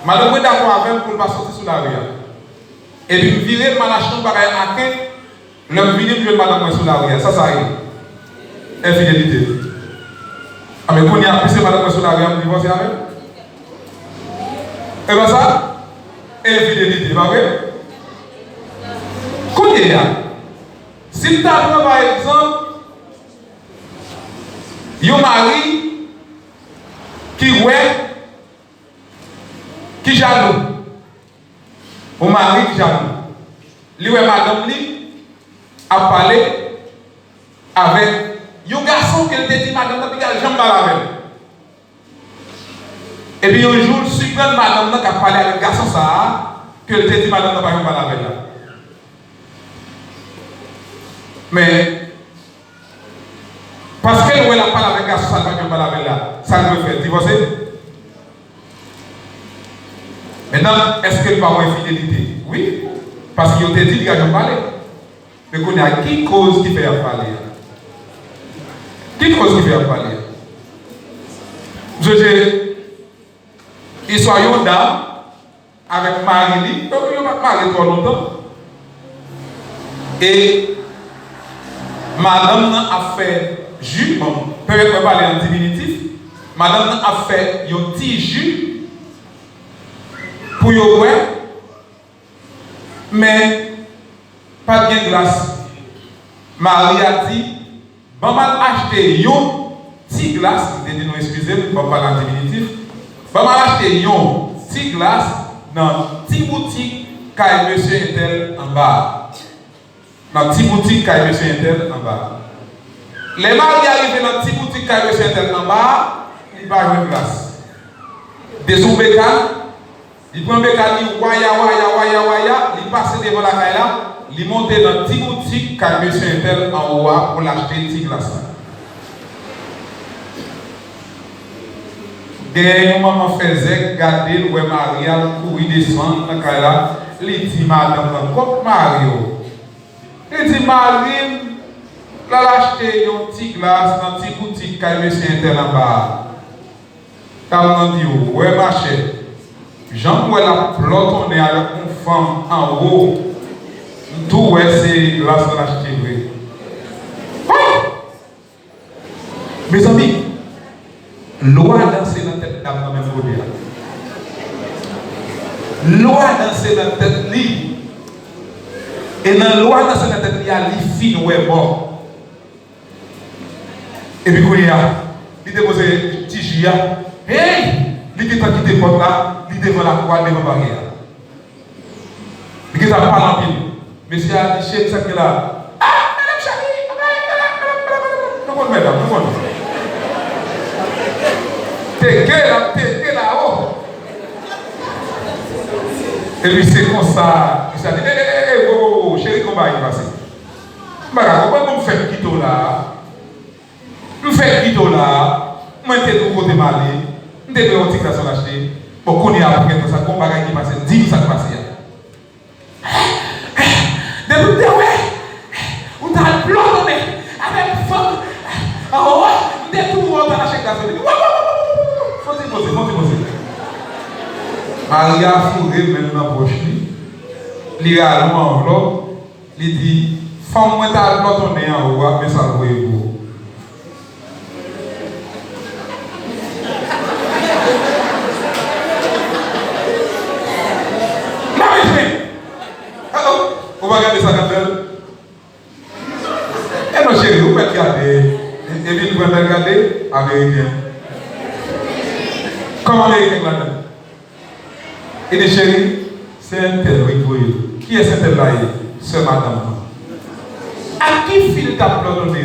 Madame moi d'accord avec pour pas sortir sous la rue. Et puis virer ma la chambre à quin, le venir que madame moi sous la rue. Ça arrive. Infidélité. Ah mais quand il y a plus madame moi sous la rue, on divorce avec. Et bien ça, infidélité, pas vrai? Quand il y a, si tu as par exemple, un mari qui jaloux, un mari qui jaloux, lui et madame lui a parlé avec un garçon qu'elle t'a dit madame n'a pas jamais parlé avec. Et puis un jour, le suprême madame n'a pas parlé avec le garçon ça, qu'elle t'a dit madame n'a pas jamais parlé avec elle. Mais parce qu'elle n'a pas parlé avec le garçon ça, n'a pas parlé avec elle, ça me fait divorcer. Maintenant, est-ce qu'elle va avoir infidélité? Oui, parce qu'il t'a dit qu'il a jamais parlé. Mais qu'on a qui cause qui fait parler? Qui cause qui fait parler? Je dis, ils sont une dame avec Marie, donc ils n'ont pas marié trop longtemps. Et madame a fait jus, bon, peut-être pas parler en diminutif, madame a fait un petit jus pour y boire, mais pas de glace. Marie a dit, bon, mal acheter une petite glace, excusez-moi, je ne parle pas en diminutif. Je vais acheter une petite glace dans une petite boutique qu'à monsieur Intel en bas. Dans une petite boutique qu'à monsieur Intel en bas. Les maris arrivent dans une petite boutique qu'à monsieur Intel en bas, ils partent une glace. Des sous-bécans, ils prennent bécan, ils waya, ils passent devant la caille là, ils montent dans une petite boutique qu'à monsieur Intel en haut pour l'acheter une petite glace. Et maman faisait garder le Maria courir descendre dans la là, il dit madame comme Mario. Il dit Marie, là acheté une petite glace dans une petite boutique quand monsieur Intel en bas. Quand on dit ouais ma chère, Jean où elle a plotonné avec une femme en haut, tout ouais c'est glace dans l'acheter. Mes amis, loi danser dans la tête d'âme dans le même côté. Loi danser dans la tête li. Et dans la loi danser dans la tête li, il y a li fin ouais bon. Et puis il y a, il dépose petit gia. Hey, il qui t'a quitté porte là, il devant la croix devant la barrière. Il qui t'a parlé en pile. Monsieur a dit chef ça qui est là. Ah, madame Charlie, non madame, non. T'es là-haut. Et puis c'est comme ça. Il s'est dit, oh, chérie, comment va y passer? Comment vous faites quitter là? Vous faites quitter là. Moi, je suis de côté malé. Je suis de côté de l'acheter. Pour qu'on y a appris tout ça, qu'on va y passer. Dis-nous ça qui passe. De ouais. Vous avez plomé avec femme. Oh, vous êtes tout le monde dans la chaîne gasoline. Faut-il poser. Maria fourré maintenant poche li a l'enveloppe, li dit femme moi ta plotonné en haut mais ça voyez vous. Alors, on va regarder ça quand même. Et nos chéris, vous pouvez regarder. Et puis vous pouvez regarder américain. Comment américain là-dedans? Et les chéris, c'est un tel, oui. Qui est ce tel là? C'est madame. À qui file ta plonné?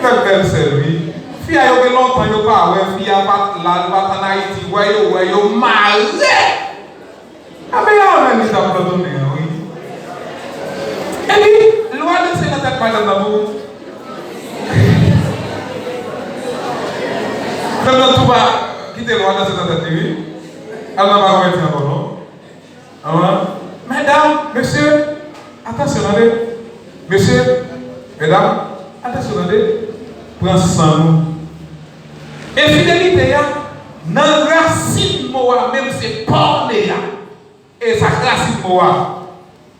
La belle c'est lui. Fille a eu longtemps, il n'y a pas, fille a pas la loi en Haïti, ouais, marié. Ah, mais il y a même ta plonné, oui. Et puis, loi de c'est notre pas dans vous. Quand tout va quitter loi de c'est notre tête, elle n'a pas remettre un bon nom. Mesdames, messieurs, attention, allez. Messieurs, mesdames, attention, allez. Prends ça, nous. Infidélité, dans la racine, même c'est pas là. Et sa racine,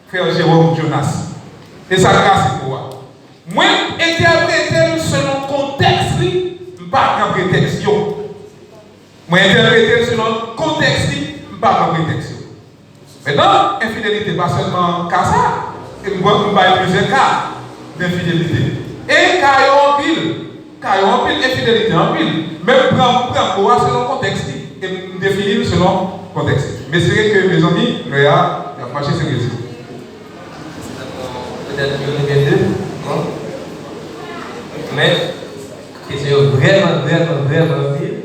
frère Jérôme Jonas. Et sa racine, moi, interpréter selon le contexte, pas qu'un prétexte. Moi, interpréter selon le contexte, pas qu'un prétexte. Maintenant, infidélité, pas seulement cas ça. Et nous avons plusieurs cas d'infidélité. Et cas en pile, infidélité en pile. Même prendre selon le contexte. Et définir selon le contexte. Mais c'est vrai que mes amis, il a marché sur les yeux. Peut-être qu'il y en a deux. Mais, c'est vraiment pile.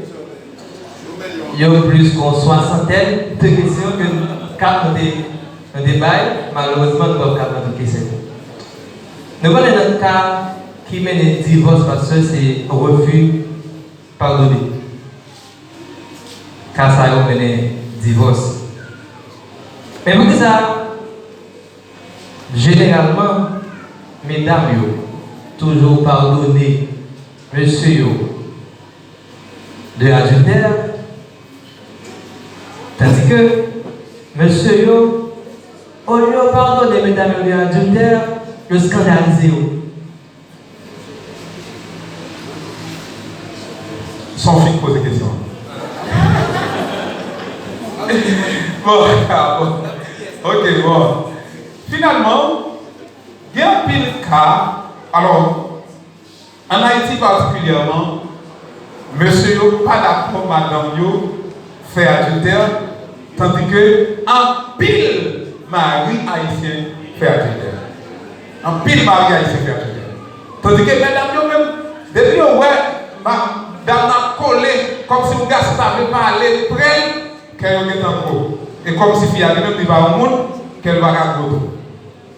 Il y a plus qu'une soixantaine de questions que 4 de débat. Malheureusement, nous ne pouvons pas répondre aux questions. Nous avons un cas qui mène au divorce parce que c'est un refus pardonné. Car ça a mené au divorce. Mais pour ça, généralement, mesdames, toujours pardonner monsieur de adultère. Tandis que monsieur, au lieu de pardonner mesdames de adultère, le scandalisé. Sans fille pose des questions. Bon. Ok, bon. Finalement, il y a un pile cas. Alors, en Haïti particulièrement, monsieur pas d'accord, madame fait adultère, tandis que un pile mari haïtien fait adultère. Un pile mari haïtien fait adultère. Tandis que mesdames même, depuis madame a collé, comme si le gars savait parler près qu'elle est en gros. Et comme si fille avait même dit pas au monde qu'elle va à gros.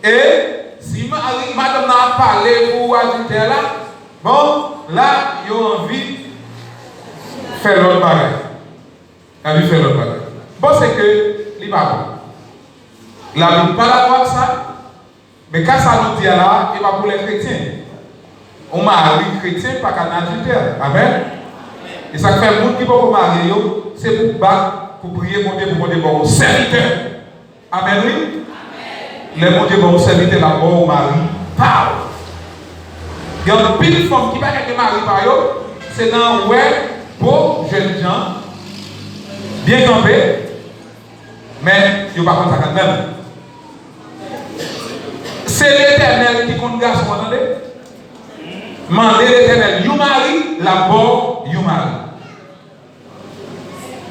Et si madame n'a parlé pour adultère là, bon, là, il y a envie de faire l'autre bagage. Bon, c'est que, il va bon. La Bible pas d'accord avec ça, mais quand ça nous dit là, il va pour les chrétiens. On marie chrétien pas qu'un adultère. Amen. Et ça fait le monde qui va vous marier, c'est pour battre, pour prier, pour Dieu, pour serviteur. Amen, oui? Les mon Dieu, bon serviteur là, bon mari, parle. Il y a une pile de femmes qui va être mariées par eux, c'est dans ouais, beaux jeunes gens, bien campés, mais ils ne vont pas faire ça quand même. C'est l'Éternel qui compte garçon, attendez? Mandez l'Éternel, you mari, la bonne, you mari.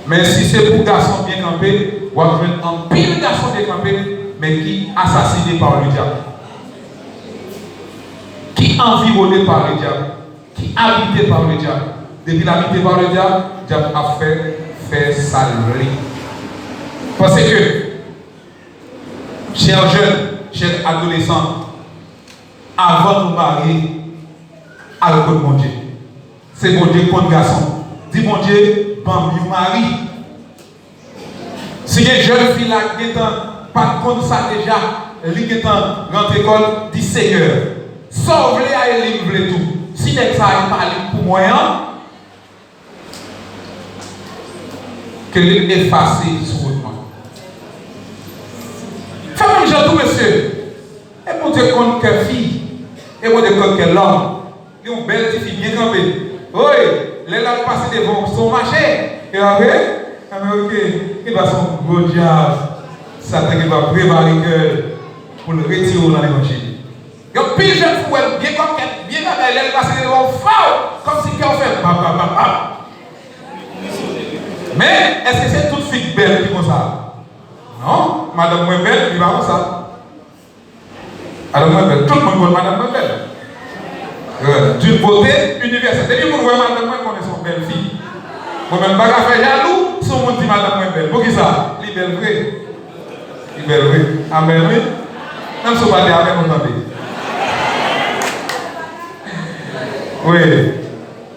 Mais si c'est pour garçon bien campé, vous avez un pile garçon bien campé, mais qui assassiné par le diable. Qui environné par le diable, qui habité par le diable. Depuis l'habité par le diable a fait salerie. Parce que, chers jeunes, chers adolescents, avant de nous marier, à le code mon Dieu. C'est mon Dieu contre garçon. Dis mon Dieu, bon, you mari. Si une jeune fille là qui est pas contre ça déjà, elle est dans l'école, dit Seigneur, sauve-les à livrer tout. Si n'est ça parle pour moi, qu'elle est effacée sur moi. Faites comme tout monsieur. Et pour te compte que fille, et pour te compte que l'homme, il y a une belle petite fille bien campée. Oui, les là passent devant son marché. Et après, ok, il va son gros diable. Satan qui va préparer pour le retirer dans l'évangile. Il y a pile de jeune fou, bien coquette, bien belle, elle passe devant fort, comme si elle fait papa. Mais est-ce que c'est toute fille belle qui font ça? Non, madame moins belle, il va comme ça. Alors moins belle, tout le monde voit madame moins belle. D'une beauté universelle. Depuis que vous voyez madame moins connaît son belle fille. Moi-même, pas faire jaloux, si on dit madame moins belle. Pour qui ça? Il est belle vraie. Il est belle vraie. Amen, oui. Même si on va dire amen, on entend. Oui.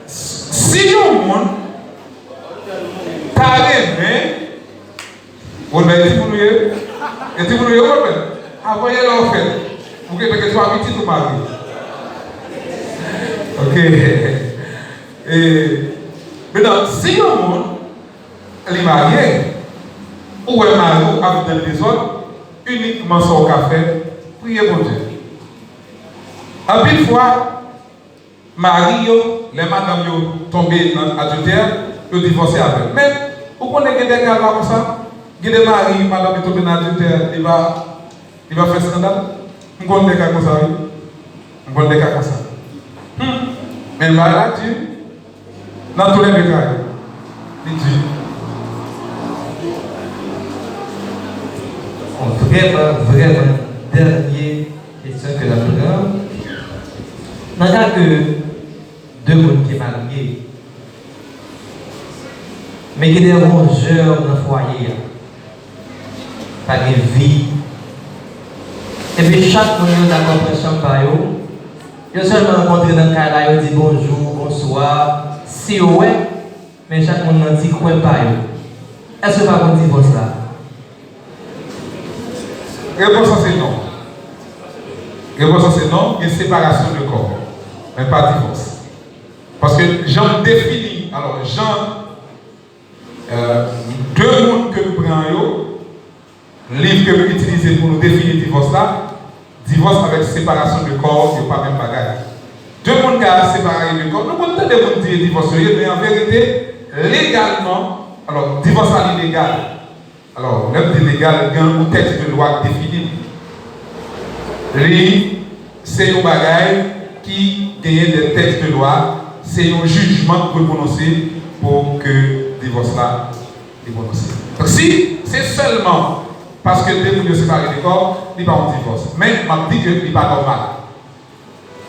Si le monde t'a aimé, on va dire pour nous, et tu nous envoyez leur fait. Pour que tu sois petit ou mari. Ok. Et maintenant, si le monde est marié, ou est marié avec dans les autres, uniquement sur le café, priez pour Dieu. À une fois, Marie, les madames tombées dans l'adultère, ils divorcé avec. Mais, vous connaissez des cas comme ça? Il y a des maris, madame est tombée dans l'adultère, il va faire scandale. On connaît des cas comme ça, oui. On connaît des cas comme ça. Mais il va dire, dans tous les cas, il dit. Vraiment, dernière question que la prendre. Dans le cas que deux personnes qui sont mariés, mais qui ont des rongeurs dans le foyer, pas de vie, et puis chaque monde a la compréhension par eux, ils ont seulement rencontré dans le cas là, ils disent bonjour, bonsoir, si ouais, mais chaque monde a dit quoi par eux. Est-ce que vous avez un divorce là? Réponse c'est non. Réponse c'est non, il y a séparation de corps, mais pas divorce. Parce que Jean définit, alors Jean, deux mondes que nous prenons, livre que nous utilisons pour nous définir le divorce là, divorce avec séparation de corps, il n'y a pas même bagage. Deux mondes qui ont séparé le corps, nous pouvons entendre des mondes dire divorce, mais en vérité, légalement, alors divorce à l'illégal. Alors, même des légal, il y a un texte de loi défini. C'est un bagage qui gagne des textes de loi, c'est un jugement pour prononcer pour que le divorce là est prononcé. Donc, si c'est seulement parce que deux personnes séparées du corps, il n'y a pas un divorce. Mais je dis que il n'est pas normal.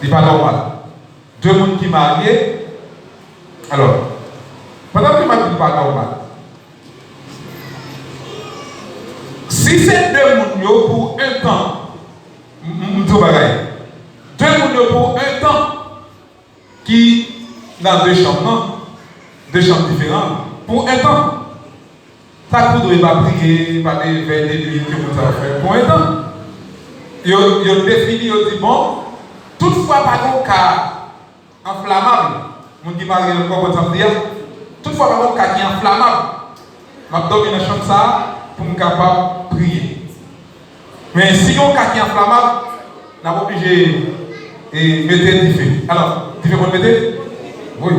Il n'est pas normal. Deux personnes qui sont mariées, alors, pendant que je dis qu'il n'est pas normal, si c'est deux personnes pour un temps, deux personnes pour un temps qui dans deux chambres différentes, pour un temps, ça ne doit pas prier, pas des veilles, des nuits que vous avez fait pour un temps. Ils ont défini, ils ont dit bon, toutefois pas un cas inflammable, mon qui marie le corps, toutefois pas un cas qui est inflammable, je dormi dans la chambre ça pour me capable de prier. Mais si on a un cas qui est inflammable, on n'est pas obligé de mettre du feu. Alors, tu veux qu'on mette? Oui.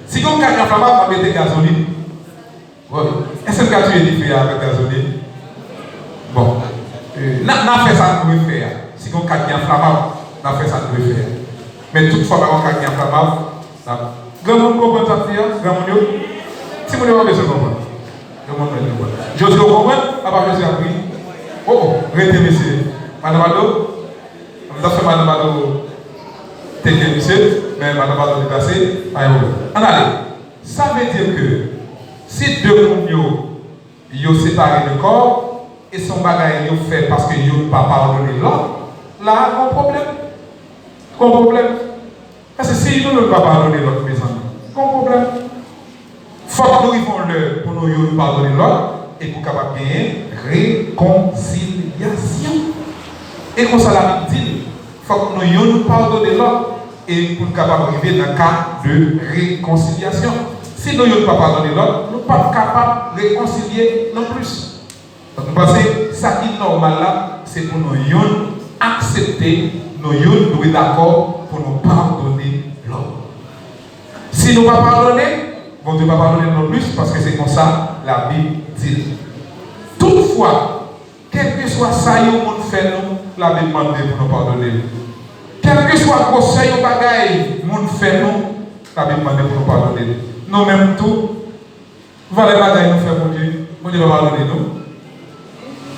Si on a un cas qui est inflammable, on va mettre gasoline. Oui. Est-ce que tu as du feu avec gasoline? Bon. On a fait ça pour le faire. Si on a un cas qui est inflammable, on a fait ça pour le faire. Mais toutefois, on a un cas qui est inflammable. Grand monde comprend ça, grand monde. Si vous ne voulez pas besoin de comprendre. Je dis au comprendre, pas besoin de prier. Oh, arrêtez, monsieur. Madame Ado, on a fait Madame Ado monsieur, mais Madame Ado déplacée, pas de problème. Allez, ça veut dire que si deux personnes sont séparés de corps et son bagage est fait parce qu'ils n'ont pas pardonné l'autre, là, il y a un problème. Quel problème? Parce que si nous ne pouvons pas pardonner l'autre, mes amis, quel problème? Il faut que nous y fassions l'heure pour nous pardonner l'autre et pour capable gagner réconciliation. Et comme ça la Bible dit, il faut que nous pardonner l'autre et pour capable arriver dans le cas de réconciliation. Si nous ne pas pardonner l'autre, nous ne sommes pas capables de réconcilier non plus. Donc nous pensons que ça qui est normal là, c'est pour nous accepter, nous être d'accord pour nous pardonner l'autre. Si nous ne pas pardonner, bon Dieu ne va pas pardonner non plus parce que c'est comme ça la Bible dit. Toutefois, quel que soit ça, le monde fait nous, la Bible demande pour nous pardonner. Quel que soit le conseil ou bagaille, le monde fait nous, la Bible demande pour nous pardonner. Nous-mêmes tout, voilà les bagailles nous fait mon Dieu va pardonner nous.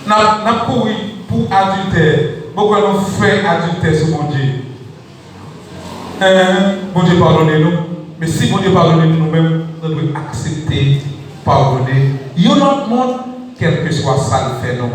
Nous avons couru pour adultère, beaucoup nous fait adultère sur mon Dieu. Bon Dieu pardonnez-nous, mais si bon Dieu pardonne nous-mêmes, nous devons accepter, pardonner. Il y a un autre monde, quel que soit ça, le fait non.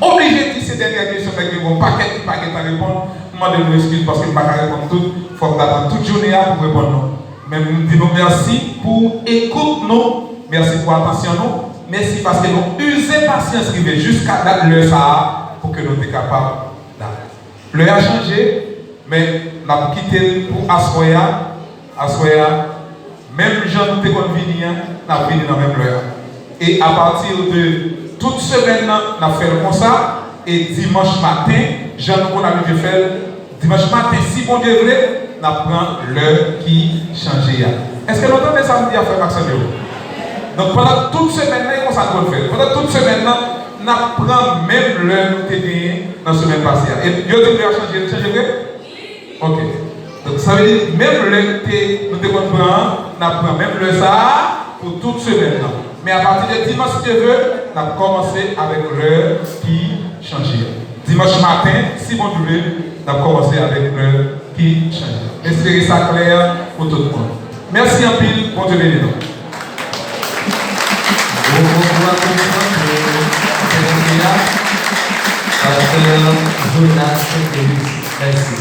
Obligé de dire ces dernières questions, mais il y a un paquet à répondre. Je demande excuse parce que je ne peux pas répondre tout. Il faut attendre toute journée pour répondre non. Mais nous disons merci pour écoute nous, merci pour attention nous, merci parce que nous usons patience jusqu'à l'heure ça pour que nous soyons capables d'aller. L'heure a changé, mais nous avons quitté pour Assoya, même gens qui sont venus, nous avons venu dans la même heure. Et à partir de toute semaine, nous avons fait comme ça, et dimanche matin, Jean nous avons fait dimanche matin, si bon Dieu veut, nous prenons l'heure qui change. Est-ce que nous entendons samedi à faire Maxime? Donc pendant toute semaine, là, comme ça qu'on fait. Pendant toute semaine, là, on apprend même l'heure nous tenir dans la semaine passée. Et vous avez changé vrai? Ok. Donc ça veut dire même l'heure que nous devons prendre, on apprend même l'heure ça pour toute semaine. Là. Mais à partir de dimanche, si Dieu veut, on a commencé avec l'heure qui changeait. Dimanche matin, si bon Dieu veut, on a commencé avec l'heure qui changeait. Espérez ça clair pour tout le monde. Merci en pile, bon Dieu béni. Merci.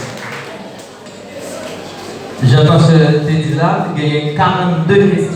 J'entends ce dit là, il y a 42 questions.